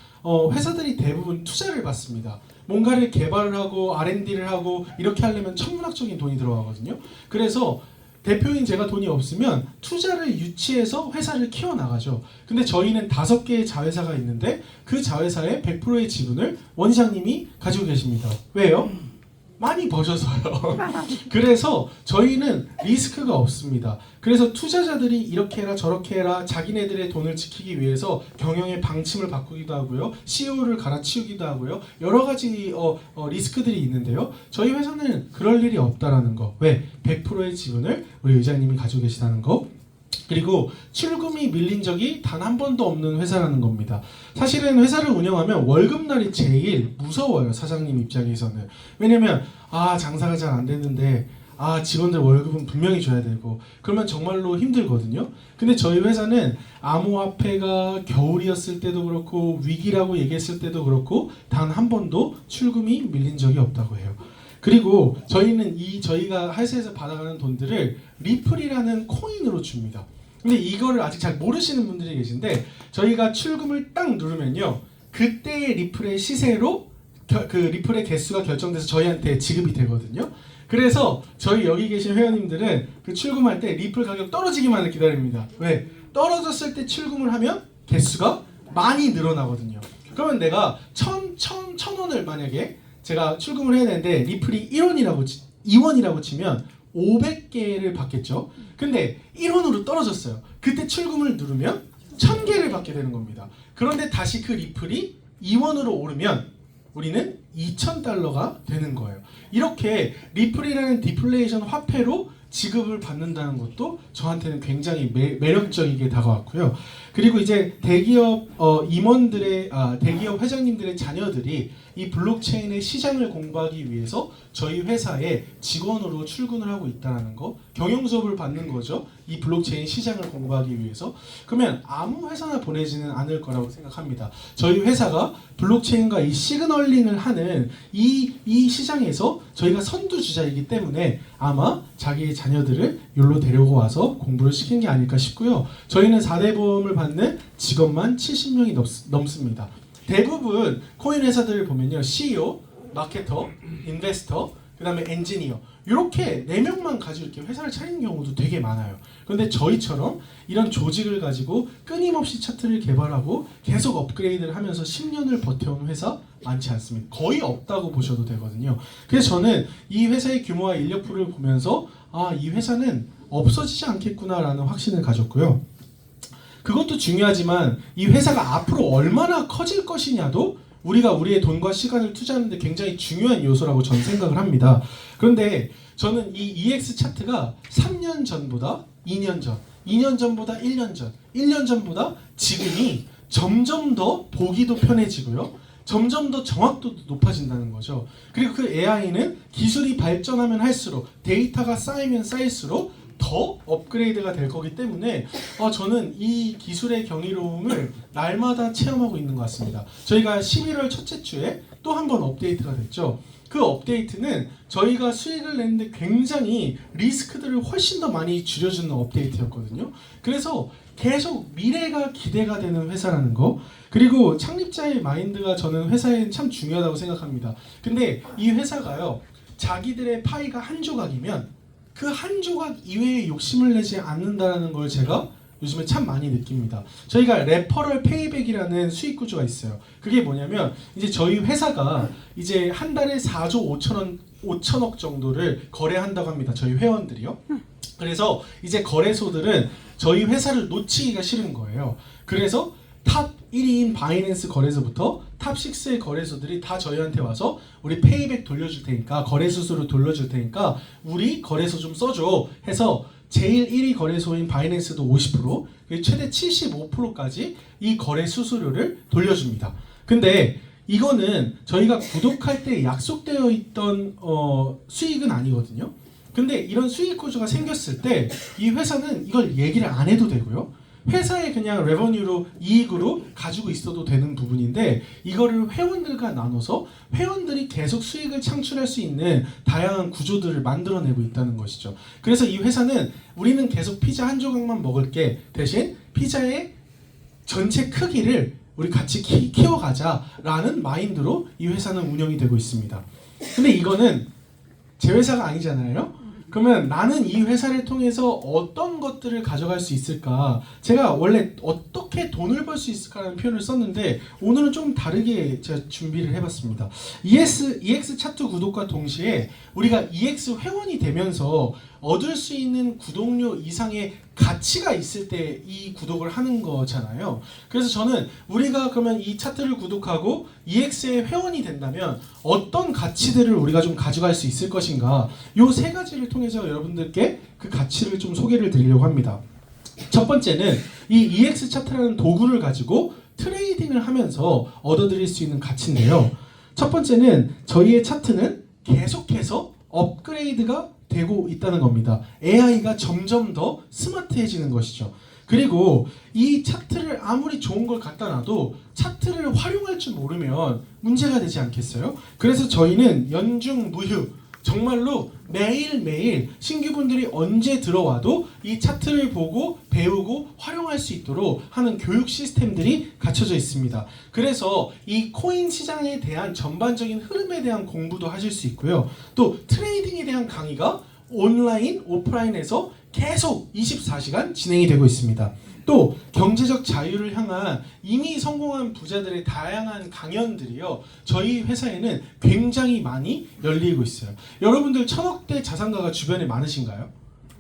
회사들이 대부분 투자를 받습니다. 뭔가를 개발을 하고 R&D를 하고 이렇게 하려면 천문학적인 돈이 들어가거든요. 그래서 대표인 제가 돈이 없으면 투자를 유치해서 회사를 키워나가죠. 근데 저희는 5개의 자회사가 있는데 그 자회사의 100%의 지분을 원장님이 가지고 계십니다. 왜요? 많이 버셔서요. 그래서 저희는 리스크가 없습니다. 그래서 투자자들이 이렇게 해라 저렇게 해라 자기네들의 돈을 지키기 위해서 경영의 방침을 바꾸기도 하고요. CEO를 갈아치우기도 하고요. 여러 가지 리스크들이 있는데요. 저희 회사는 그럴 일이 없다라는 거. 왜? 100%의 지분을 우리 의장님이 가지고 계시다는 거. 그리고 출금이 밀린 적이 단 한 번도 없는 회사라는 겁니다. 사실은 회사를 운영하면 월급날이 제일 무서워요. 사장님 입장에서는. 왜냐면 장사가 잘 안 됐는데 직원들 월급은 분명히 줘야 되고 그러면 정말로 힘들거든요. 근데 저희 회사는 암호화폐가 겨울이었을 때도 그렇고 위기라고 얘기했을 때도 그렇고 단 한 번도 출금이 밀린 적이 없다고 해요. 그리고 저희는 저희가 회사에서 받아가는 돈들을 리플이라는 코인으로 줍니다. 근데 이거를 아직 잘 모르시는 분들이 계신데 저희가 출금을 딱 누르면요. 그때의 리플의 시세로 그 리플의 개수가 결정돼서 저희한테 지급이 되거든요. 그래서 저희 여기 계신 회원님들은 그 출금할 때 리플 가격 떨어지기만을 기다립니다. 왜? 떨어졌을 때 출금을 하면 개수가 많이 늘어나거든요. 그러면 내가 천 원을 만약에 제가 출금을 해야 되는데 리플이 2원이라고 치면 500개를 받겠죠. 근데 1원으로 떨어졌어요. 그때 출금을 누르면 1000개를 받게 되는 겁니다. 그런데 다시 그 리플이 2원으로 오르면 우리는 2000달러가 되는 거예요. 이렇게 리플이라는 디플레이션 화폐로 지급을 받는다는 것도 저한테는 굉장히 매력적이게 다가왔고요. 그리고 이제 대기업 대기업 회장님들의 자녀들이 이 블록체인의 시장을 공부하기 위해서 저희 회사에 직원으로 출근을 하고 있다는 거, 경영 수업을 받는 거죠. 이 블록체인 시장을 공부하기 위해서. 그러면 아무 회사나 보내지는 않을 거라고 생각합니다. 저희 회사가 블록체인과 이 시그널링을 하는 이 시장에서 저희가 선두주자이기 때문에 아마 자기의 자녀들을 여기로 데려고 와서 공부를 시킨 게 아닐까 싶고요. 저희는 4대 보험을 받는 직원만 70명이 넘습니다. 대부분 코인 회사들을 보면요. CEO, 마케터, 인베스터, 그 다음에 엔지니어 이렇게 4명만 가지고 이렇게 회사를 차리는 경우도 되게 많아요. 그런데 저희처럼 이런 조직을 가지고 끊임없이 차트를 개발하고 계속 업그레이드를 하면서 10년을 버텨온 회사 많지 않습니다. 거의 없다고 보셔도 되거든요. 그래서 저는 이 회사의 규모와 인력풀을 보면서 이 회사는 없어지지 않겠구나라는 확신을 가졌고요. 그것도 중요하지만 이 회사가 앞으로 얼마나 커질 것이냐도 우리가 우리의 돈과 시간을 투자하는데 굉장히 중요한 요소라고 저는 생각을 합니다. 그런데 저는 이 EX 차트가 3년 전보다 2년 전, 2년 전보다 1년 전, 1년 전보다 지금이 점점 더 보기도 편해지고요. 점점 더 정확도도 높아진다는 거죠. 그리고 그 AI는 기술이 발전하면 할수록 데이터가 쌓이면 쌓일수록 더 업그레이드가 될 거기 때문에 저는 이 기술의 경이로움을 날마다 체험하고 있는 것 같습니다. 저희가 11월 첫째 주에 또 한 번 업데이트가 됐죠. 그 업데이트는 저희가 수익을 내는데 굉장히 리스크들을 훨씬 더 많이 줄여주는 업데이트였거든요. 그래서 계속 미래가 기대가 되는 회사라는 거, 그리고 창립자의 마인드가 저는 회사에 참 중요하다고 생각합니다. 근데 이 회사가요, 자기들의 파이가 한 조각이면 그 한 조각 이외에 욕심을 내지 않는다는 걸 제가 요즘에 참 많이 느낍니다. 저희가 레퍼럴 페이백이라는 수익 구조가 있어요. 그게 뭐냐면 이제 저희 회사가 이제 한 달에 4조 5천억 정도를 거래한다고 합니다. 저희 회원들이요. 그래서 이제 거래소들은 저희 회사를 놓치기가 싫은 거예요. 그래서 탑 1위인 바이낸스 거래소부터 탑 6의 거래소들이 다 저희한테 와서 우리 페이백 돌려줄 테니까, 거래 수수료 돌려줄 테니까 우리 거래소 좀 써줘 해서 제일 1위 거래소인 바이낸스도 50%, 최대 75%까지 이 거래 수수료를 돌려줍니다. 근데 이거는 저희가 구독할 때 약속되어 있던 수익은 아니거든요. 근데 이런 수익 구조가 생겼을 때 이 회사는 이걸 얘기를 안 해도 되고요. 회사의 그냥 레버뉴로 이익으로 가지고 있어도 되는 부분인데 이거를 회원들과 나눠서 회원들이 계속 수익을 창출할 수 있는 다양한 구조들을 만들어내고 있다는 것이죠. 그래서 이 회사는 우리는 계속 피자 한 조각만 먹을게 대신 피자의 전체 크기를 우리 같이 키워가자라는 마인드로 이 회사는 운영이 되고 있습니다. 근데 이거는 제 회사가 아니잖아요. 그러면 나는 이 회사를 통해서 어떤 것들을 가져갈 수 있을까? 제가 원래 어떻게 돈을 벌 수 있을까라는 표현을 썼는데 오늘은 좀 다르게 제가 준비를 해봤습니다. EX 차트 구독과 동시에 우리가 EX 회원이 되면서 얻을 수 있는 구독료 이상의 가치가 있을 때 이 구독을 하는 거잖아요. 그래서 저는 우리가 그러면 이 차트를 구독하고 EX의 회원이 된다면 어떤 가치들을 우리가 좀 가져갈 수 있을 것인가, 요 세 가지를 통해서 여러분들께 그 가치를 좀 소개를 드리려고 합니다. 첫 번째는 이 EX 차트라는 도구를 가지고 트레이딩을 하면서 얻어들일 수 있는 가치인데요. 첫 번째는 저희의 차트는 계속해서 업그레이드가 되고 있다는 겁니다. AI가 점점 더 스마트해지는 것이죠. 그리고 이 차트를 아무리 좋은 걸 갖다 놔도 차트를 활용할 줄 모르면 문제가 되지 않겠어요? 그래서 저희는 연중무휴 정말로 매일매일 신규분들이 언제 들어와도 이 차트를 보고 배우고 활용할 수 있도록 하는 교육 시스템들이 갖춰져 있습니다. 그래서 이 코인 시장에 대한 전반적인 흐름에 대한 공부도 하실 수 있고요. 또 트레이딩에 대한 강의가 온라인, 오프라인에서 계속 24시간 진행이 되고 있습니다. 또 경제적 자유를 향한 이미 성공한 부자들의 다양한 강연들이요, 저희 회사에는 굉장히 많이 열리고 있어요. 여러분들 1000억대 자산가가 주변에 많으신가요?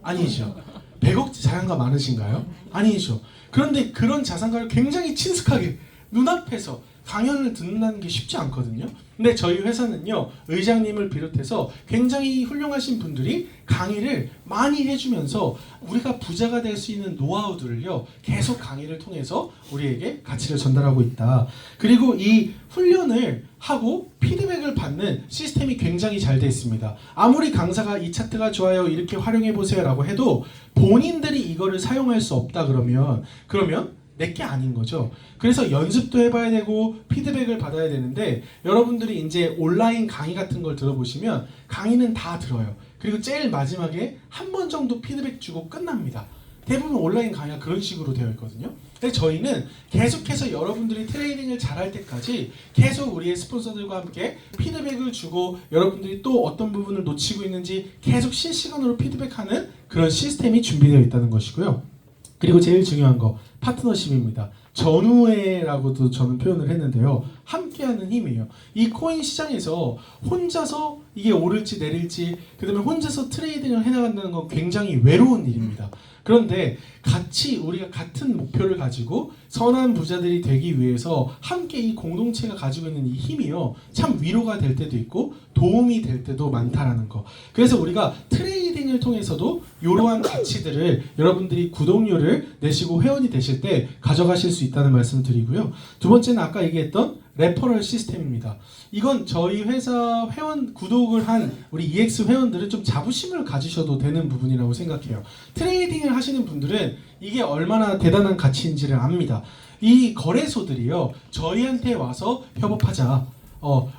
아니죠. 100억대 자산가 많으신가요? 아니죠. 그런데 그런 자산가를 굉장히 친숙하게 눈앞에서 강연을 듣는다는 게 쉽지 않거든요. 근데 저희 회사는요, 의장님을 비롯해서 굉장히 훌륭하신 분들이 강의를 많이 해주면서 우리가 부자가 될 수 있는 노하우들을요 계속 강의를 통해서 우리에게 가치를 전달하고 있다. 그리고 이 훈련을 하고 피드백을 받는 시스템이 굉장히 잘 되어 있습니다. 아무리 강사가 이 차트가 좋아요, 이렇게 활용해 보세요 라고 해도 본인들이 이거를 사용할 수 없다 그러면 내게 아닌 거죠. 그래서 연습도 해봐야 되고 피드백을 받아야 되는데, 여러분들이 이제 온라인 강의 같은 걸 들어보시면 강의는 다 들어요. 그리고 제일 마지막에 한 번 정도 피드백 주고 끝납니다. 대부분 온라인 강의가 그런 식으로 되어 있거든요. 근데 저희는 계속해서 여러분들이 트레이딩을 잘할 때까지 계속 우리의 스폰서들과 함께 피드백을 주고, 여러분들이 또 어떤 부분을 놓치고 있는지 계속 실시간으로 피드백하는 그런 시스템이 준비되어 있다는 것이고요. 그리고 제일 중요한 거, 파트너십입니다. 전우회라고도 저는 표현을 했는데요. 함께하는 힘이에요. 이 코인 시장에서 혼자서 이게 오를지 내릴지, 그 다음에 혼자서 트레이딩을 해나간다는 건 굉장히 외로운 일입니다. 그런데 같이 우리가 같은 목표를 가지고 선한 부자들이 되기 위해서 함께 이 공동체가 가지고 있는 이 힘이요, 참 위로가 될 때도 있고 도움이 될 때도 많다라는 거. 그래서 우리가 트레이딩을 통해서도 이러한 가치들을 여러분들이 구독료를 내시고 회원이 되실 때 가져가실 수 있다는 말씀을 드리고요. 두 번째는 아까 얘기했던 레퍼럴 시스템입니다. 이건 저희 회사 회원 구독을 한 우리 EX 회원들은 좀 자부심을 가지셔도 되는 부분이라고 생각해요. 트레이딩을 하시는 분들은 이게 얼마나 대단한 가치인지를 압니다. 이 거래소들이요, 저희한테 와서 협업하자,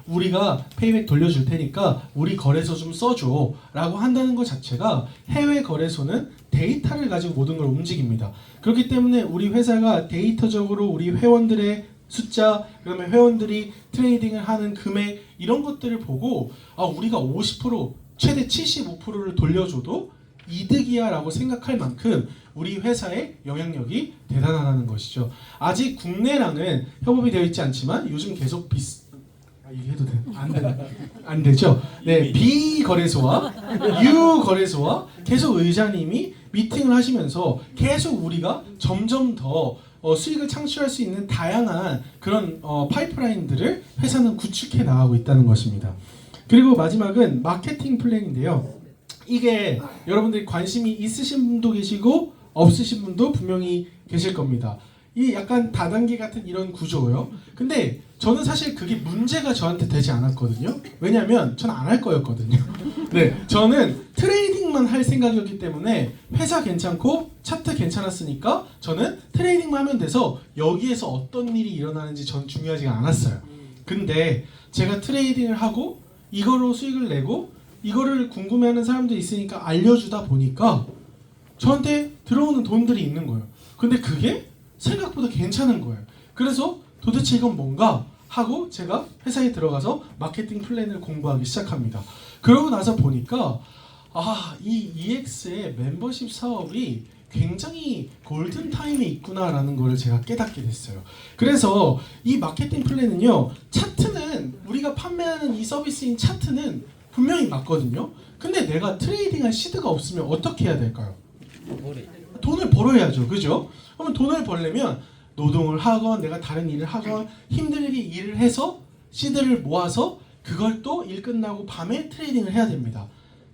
우리가 페이백 돌려줄 테니까 우리 거래소 좀 써줘 라고 한다는 것 자체가, 해외 거래소는 데이터를 가지고 모든 걸 움직입니다. 그렇기 때문에 우리 회사가 데이터적으로 우리 회원들의 숫자, 그다음에 회원들이 트레이딩을 하는 금액, 이런 것들을 보고 우리가 50%, 최대 75%를 돌려줘도 이득이야 라고 생각할 만큼 우리 회사의 영향력이 대단하다는 것이죠. 아직 국내랑은 협업이 되어 있지 않지만 요즘 계속 얘기해도 돼? 안 되죠? 네, B 거래소와 U 거래소와 계속 의장님이 미팅을 하시면서 계속 우리가 점점 더 수익을 창출할 수 있는 다양한 그런 파이프라인들을 회사는 구축해 나가고 있다는 것입니다. 그리고 마지막은 마케팅 플랜인데요. 이게 여러분들이 관심이 있으신 분도 계시고 없으신 분도 분명히 계실 겁니다. 이 약간 다단계 같은 이런 구조예요. 근데 저는 사실 그게 문제가 저한테 되지 않았거든요. 왜냐면 저는 안 할 거였거든요. 네, 저는 트레이딩만 할 생각이었기 때문에 회사 괜찮고 차트 괜찮았으니까 저는 트레이딩만 하면 돼서 여기에서 어떤 일이 일어나는지 전 중요하지가 않았어요. 근데 제가 트레이딩을 하고 이거로 수익을 내고 이거를 궁금해하는 사람들이 있으니까 알려주다 보니까 저한테 들어오는 돈들이 있는 거예요. 근데 그게 생각보다 괜찮은 거예요. 그래서 도대체 이건 뭔가 하고 제가 회사에 들어가서 마케팅 플랜을 공부하기 시작합니다. 그러고 나서 보니까 이 EX의 멤버십 사업이 굉장히 골든타임에 있구나라는 걸 제가 깨닫게 됐어요. 그래서 이 마케팅 플랜은요, 차트는 우리가 판매하는 이 서비스인 차트는 분명히 맞거든요. 근데 내가 트레이딩할 시드가 없으면 어떻게 해야 될까요? 돈을 벌어야죠. 그죠? 그러면 돈을 벌려면 노동을 하건 내가 다른 일을 하건 힘들게 일을 해서 시드를 모아서 그걸 또 일 끝나고 밤에 트레이딩을 해야 됩니다.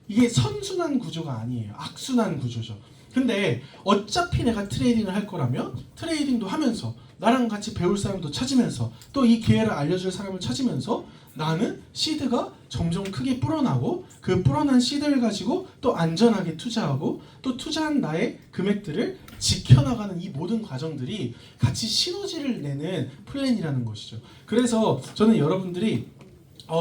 이게 선순환 구조가 아니에요. 악순환 구조죠. 근데 어차피 내가 트레이딩을 할 거라면 트레이딩도 하면서 나랑 같이 배울 사람도 찾으면서 또 이 기회를 알려줄 사람을 찾으면서 나는 시드가 점점 크게 불어나고 그 불어난 시드를 가지고 또 안전하게 투자하고 또 투자한 나의 금액들을 지켜나가는 이 모든 과정들이 같이 시너지를 내는 플랜이라는 것이죠. 그래서 저는 여러분들이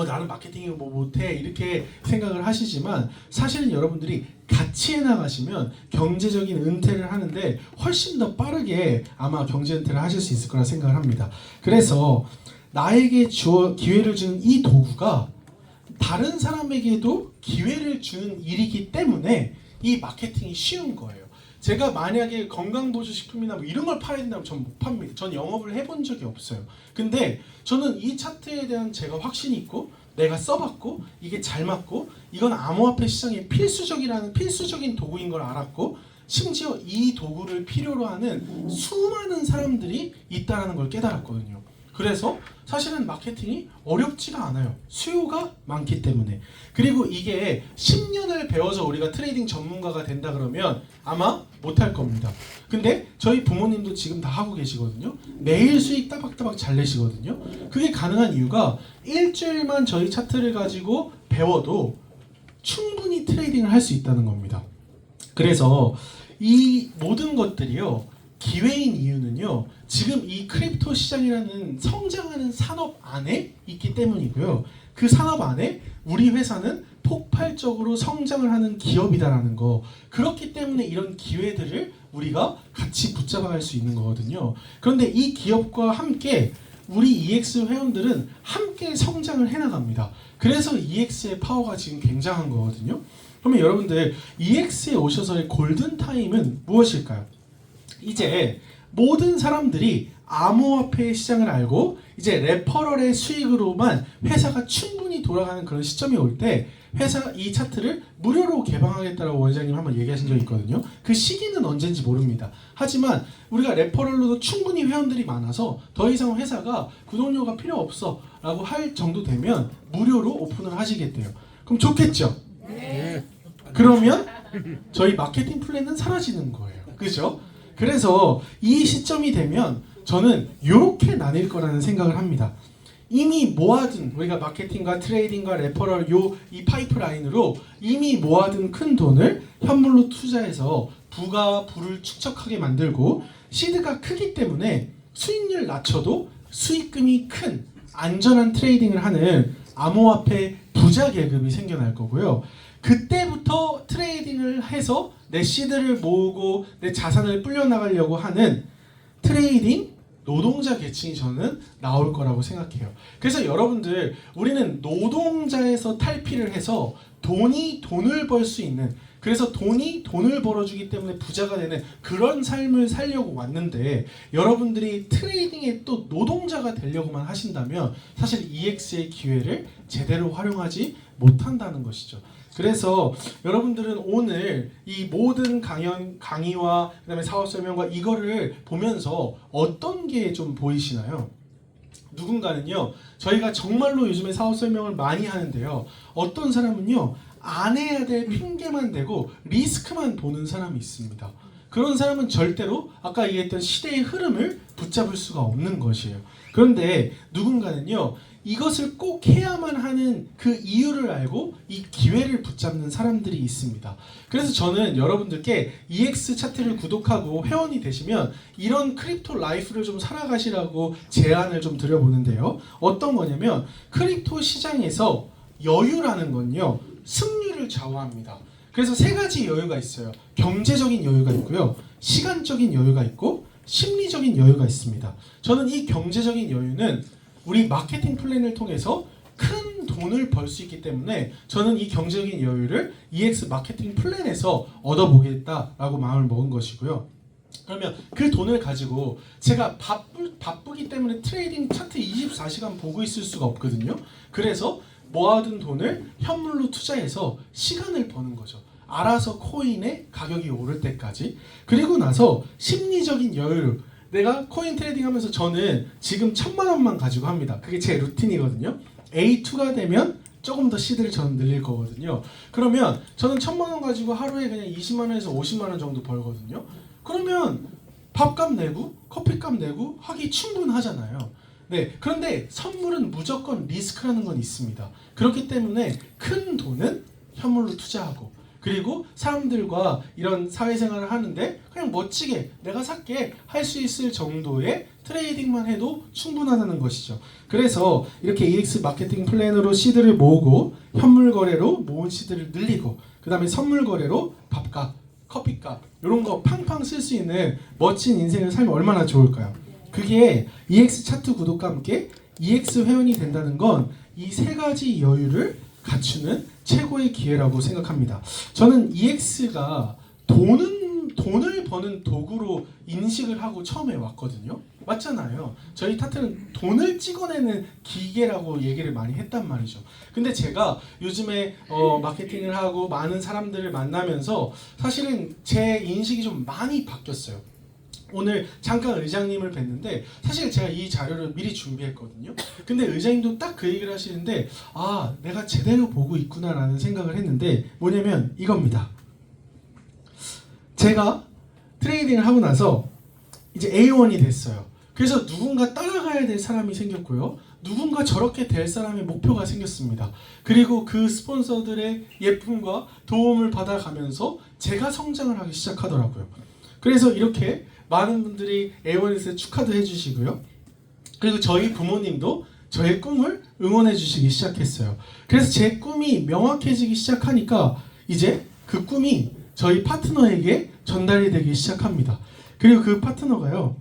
나는 마케팅이 뭐 못해 이렇게 생각을 하시지만 사실은 여러분들이 같이 해나가시면 경제적인 은퇴를 하는데 훨씬 더 빠르게 아마 경제 은퇴를 하실 수 있을 거라 생각을 합니다. 그래서 나에게 기회를 주는 이 도구가 다른 사람에게도 기회를 주는 일이기 때문에 이 마케팅이 쉬운 거예요. 제가 만약에 건강보조식품이나 뭐 이런 걸 팔아야 된다면 전 못 팝니다. 전 영업을 해본 적이 없어요. 근데 저는 이 차트에 대한 제가 확신이 있고 내가 써봤고 이게 잘 맞고 이건 암호화폐 시장의 필수적인 도구인 걸 알았고 심지어 이 도구를 필요로 하는 수많은 사람들이 있다는 걸 깨달았거든요. 그래서 사실은 마케팅이 어렵지가 않아요. 수요가 많기 때문에. 그리고 이게 10년을 배워서 우리가 트레이딩 전문가가 된다 그러면 아마 못할 겁니다. 근데 저희 부모님도 지금 다 하고 계시거든요. 매일 수익 따박따박 잘 내시거든요. 그게 가능한 이유가 일주일만 저희 차트를 가지고 배워도 충분히 트레이딩을 할 수 있다는 겁니다. 그래서 이 모든 것들이요, 기회인 이유는요, 지금 이 크립토 시장이라는 성장하는 산업 안에 있기 때문이고요. 그 산업 안에 우리 회사는 폭발적으로 성장을 하는 기업이다라는 거. 그렇기 때문에 이런 기회들을 우리가 같이 붙잡아갈 수 있는 거거든요. 그런데 이 기업과 함께 우리 EX 회원들은 함께 성장을 해나갑니다. 그래서 EX의 파워가 지금 굉장한 거거든요. 그러면 여러분들 EX에 오셔서의 골든타임은 무엇일까요? 이제 모든 사람들이 암호화폐 시장을 알고 이제 레퍼럴의 수익으로만 회사가 충분히 돌아가는 그런 시점이 올 때 회사가 이 차트를 무료로 개방하겠다라고 원장님 한번 얘기하신 적이 있거든요. 그 시기는 언젠지 모릅니다. 하지만 우리가 레퍼럴로도 충분히 회원들이 많아서 더 이상 회사가 구독료가 필요 없어 라고 할 정도 되면 무료로 오픈을 하시겠대요. 그럼 좋겠죠? 네. 그러면 저희 마케팅 플랜은 사라지는 거예요. 그죠? 그래서 이 시점이 되면 저는 이렇게 나뉠 거라는 생각을 합니다. 이미 모아둔 우리가 마케팅과 트레이딩과 레퍼럴 이 파이프라인으로 이미 모아둔 큰 돈을 현물로 투자해서 부를 축적하게 만들고 시드가 크기 때문에 수익률 낮춰도 수익금이 큰 안전한 트레이딩을 하는 암호화폐 부자 계급이 생겨날 거고요. 그때부터 트레이딩을 해서 내 시드를 모으고 내 자산을 불려나가려고 하는 트레이딩 노동자 계층이 저는 나올 거라고 생각해요. 그래서 여러분들 우리는 노동자에서 탈피를 해서 돈이 돈을 벌 수 있는, 그래서 돈이 돈을 벌어주기 때문에 부자가 되는 그런 삶을 살려고 왔는데 여러분들이 트레이딩에 또 노동자가 되려고만 하신다면 사실 EX의 기회를 제대로 활용하지 못한다는 것이죠. 그래서 여러분들은 오늘 이 모든 강의와 그다음에 사업 설명과 이거를 보면서 어떤 게 좀 보이시나요? 누군가는요, 저희가 정말로 요즘에 사업 설명을 많이 하는데요, 어떤 사람은요 안 해야 될 핑계만 대고 리스크만 보는 사람이 있습니다. 그런 사람은 절대로 아까 얘기했던 시대의 흐름을 붙잡을 수가 없는 것이에요. 그런데 누군가는요, 이것을 꼭 해야만 하는 그 이유를 알고 이 기회를 붙잡는 사람들이 있습니다. 그래서 저는 여러분들께 EX 차트를 구독하고 회원이 되시면 이런 크립토 라이프를 좀 살아가시라고 제안을 좀 드려보는데요. 어떤 거냐면 크립토 시장에서 여유라는 건요, 승률을 좌우합니다. 그래서 세 가지 여유가 있어요. 경제적인 여유가 있고요, 시간적인 여유가 있고 심리적인 여유가 있습니다. 저는 이 경제적인 여유는 우리 마케팅 플랜을 통해서 큰 돈을 벌 수 있기 때문에 저는 이 경제적인 여유를 EX 마케팅 플랜에서 얻어보겠다라고 마음을 먹은 것이고요. 그러면 그 돈을 가지고 제가 바쁘기 때문에 트레이딩 차트 24시간 보고 있을 수가 없거든요. 그래서 모아둔 돈을 현물로 투자해서 시간을 버는 거죠. 알아서 코인의 가격이 오를 때까지. 그리고 나서 심리적인 여유. 내가 코인 트레이딩 하면서 저는 지금 1000만 원만 가지고 합니다. 그게 제 루틴이거든요. A2가 되면 조금 더 시드를 저는 늘릴 거거든요. 그러면 저는 1000만 원 가지고 하루에 그냥 20만 원에서 50만 원 정도 벌거든요. 그러면 밥값 내고 커피값 내고 하기 충분하잖아요. 네, 그런데 선물은 무조건 리스크라는 건 있습니다. 그렇기 때문에 큰 돈은 현물로 투자하고, 그리고 사람들과 이런 사회생활을 하는데 그냥 멋지게 내가 살게 할 수 있을 정도의 트레이딩만 해도 충분하다는 것이죠. 그래서 이렇게 EX 마케팅 플랜으로 시드를 모으고 현물 거래로 모은 시드를 늘리고, 그 다음에 선물 거래로 밥값, 커피값 이런 거 팡팡 쓸 수 있는 멋진 인생을 살면 얼마나 좋을까요? 그게 EX 차트 구독과 함께 EX 회원이 된다는 건 이 세 가지 여유를 갖추는 최고의 기회라고 생각합니다. 저는 EX가 돈을 버는 도구로 인식을 하고 처음에 왔거든요. 맞잖아요. 저희 타트는 돈을 찍어내는 기계라고 얘기를 많이 했단 말이죠. 근데 제가 요즘에 마케팅을 하고 많은 사람들을 만나면서 사실은 제 인식이 좀 많이 바뀌었어요. 오늘 잠깐 의장님을 뵀는데 사실 제가 이 자료를 미리 준비했거든요. 근데 의장님도 딱 그 얘기를 하시는데 아, 내가 제대로 보고 있구나라는 생각을 했는데 뭐냐면 이겁니다. 제가 트레이딩을 하고 나서 이제 A1이 됐어요. 그래서 누군가 따라가야 될 사람이 생겼고요. 누군가 저렇게 될 사람의 목표가 생겼습니다. 그리고 그 스폰서들의 예쁨과 도움을 받아가면서 제가 성장을 하기 시작하더라고요. 그래서 이렇게 많은 분들이 A1에서 축하도 해주시고요. 그리고 저희 부모님도 저의 꿈을 응원해 주시기 시작했어요. 그래서 제 꿈이 명확해지기 시작하니까 이제 그 꿈이 저희 파트너에게 전달이 되기 시작합니다. 그리고 그 파트너가요,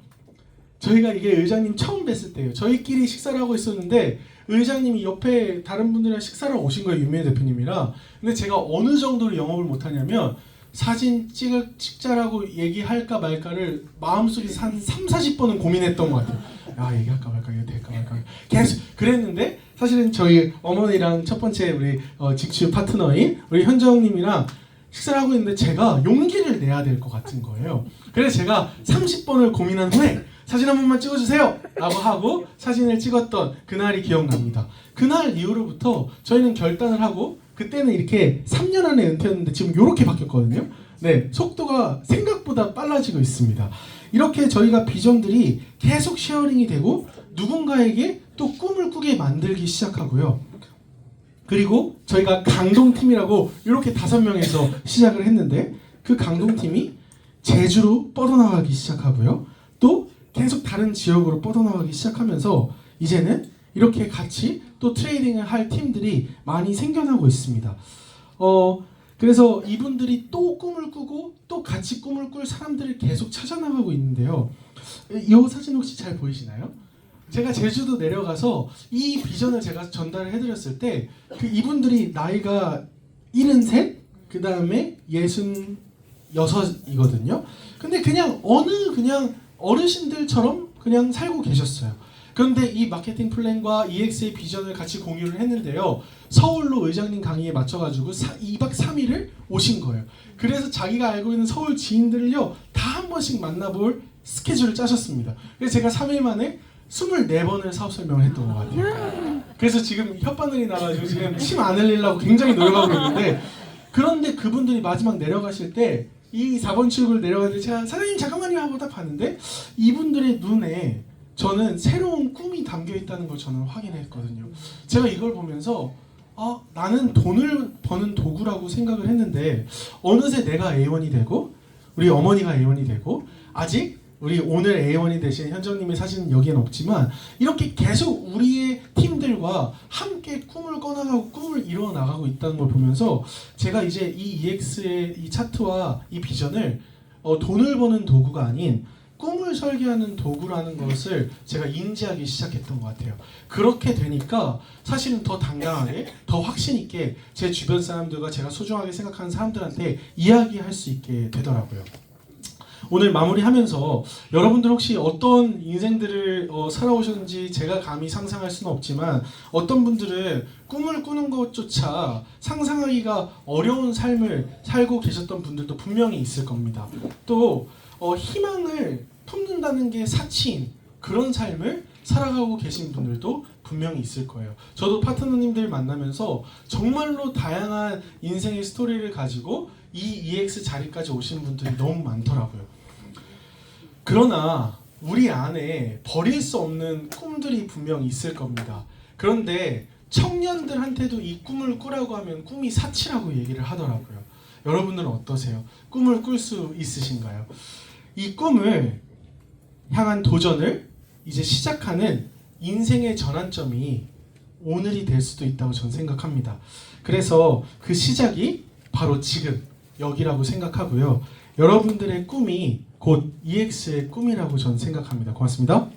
저희가 이게 의장님 처음 뵀을 때예요. 저희끼리 식사를 하고 있었는데 의장님이 옆에 다른 분들이랑 식사를 오신 거예요. 윤미애 대표님이랑. 근데 제가 어느 정도로 영업을 못하냐면 사진 찍자라고 얘기할까 말까를 마음속에서 한 30-40번은 고민했던 것 같아요. 야, 얘기할까 말까, 이거 될까 말까 계속 그랬는데 사실은 저희 어머니랑 첫 번째 우리 직주 파트너인 우리 현정님이랑 식사를 하고 있는데 제가 용기를 내야 될 것 같은 거예요. 그래서 제가 30번을 고민한 후에 사진 한 번만 찍어주세요 라고 하고 사진을 찍었던 그날이 기억납니다. 그날 이후로부터 저희는 결단을 하고, 그때는 이렇게 3년 안에 은퇴했는데 지금 이렇게 바뀌었거든요. 네, 속도가 생각보다 빨라지고 있습니다. 이렇게 저희가 비전들이 계속 쉐어링이 되고 누군가에게 또 꿈을 꾸게 만들기 시작하고요. 그리고 저희가 강동팀이라고 이렇게 5명에서 시작을 했는데 그 강동팀이 제주로 뻗어나가기 시작하고요. 또 계속 다른 지역으로 뻗어나가기 시작하면서 이제는 이렇게 같이 또 트레이딩을 할 팀들이 많이 생겨나고 있습니다. 그래서 이분들이 또 꿈을 꾸고 또 같이 꿈을 꿀 사람들을 계속 찾아나가고 있는데요. 이 사진 혹시 잘 보이시나요? 제가 제주도 내려가서 이 비전을 제가 전달을 해드렸을 때 그 이분들이 나이가 73, 그 다음에 66이거든요. 근데 그냥 그냥 어르신들처럼 그냥 살고 계셨어요. 그런데 이 마케팅 플랜과 EX의 비전을 같이 공유를 했는데요. 서울로 의장님 강의에 맞춰가지고 2박 3일을 오신 거예요. 그래서 자기가 알고 있는 서울 지인들을요 다 한 번씩 만나볼 스케줄을 짜셨습니다. 그래서 제가 3일 만에 24번을 사업 설명을 했던 것 같아요. 그래서 지금 혓바늘이 나가지고 지금 침 안 흘리려고 굉장히 노력하고 있는데, 그런데 그분들이 마지막 내려가실 때 이 4번 출구를 내려가는데 제가 사장님 잠깐만요 하고 딱 봤는데 이분들의 눈에 저는 새로운 꿈이 담겨 있다는 걸 저는 확인했거든요. 제가 이걸 보면서 나는 돈을 버는 도구라고 생각을 했는데 어느새 내가 A1이 되고 우리 어머니가 A1이 되고 아직 우리 오늘 A1이 되신 현정님의 사진은 여기엔 없지만 이렇게 계속 우리의 팀들과 함께 꿈을 꺼나가고 꿈을 이루어 나가고 있다는 걸 보면서 제가 이제 이 EX의 이 차트와 이 비전을 돈을 버는 도구가 아닌 꿈을 설계하는 도구라는 것을 제가 인지하기 시작했던 것 같아요. 그렇게 되니까 사실은 더 당당하게, 더 확신 있게 제 주변 사람들과 제가 소중하게 생각하는 사람들한테 이야기할 수 있게 되더라고요. 오늘 마무리하면서 여러분들 혹시 어떤 인생들을 살아오셨는지 제가 감히 상상할 수는 없지만 어떤 분들은 꿈을 꾸는 것조차 상상하기가 어려운 삶을 살고 계셨던 분들도 분명히 있을 겁니다. 또 희망을 품는다는 게 사치인 그런 삶을 살아가고 계신 분들도 분명히 있을 거예요. 저도 파트너님들 만나면서 정말로 다양한 인생의 스토리를 가지고 이 EX 자리까지 오신 분들이 너무 많더라고요. 그러나 우리 안에 버릴 수 없는 꿈들이 분명히 있을 겁니다. 그런데 청년들한테도 이 꿈을 꾸라고 하면 꿈이 사치라고 얘기를 하더라고요. 여러분들은 어떠세요? 꿈을 꿀 수 있으신가요? 이 꿈을 향한 도전을 이제 시작하는 인생의 전환점이 오늘이 될 수도 있다고 저는 생각합니다. 그래서 그 시작이 바로 지금 여기라고 생각하고요. 여러분들의 꿈이 곧 EX의 꿈이라고 저는 생각합니다. 고맙습니다.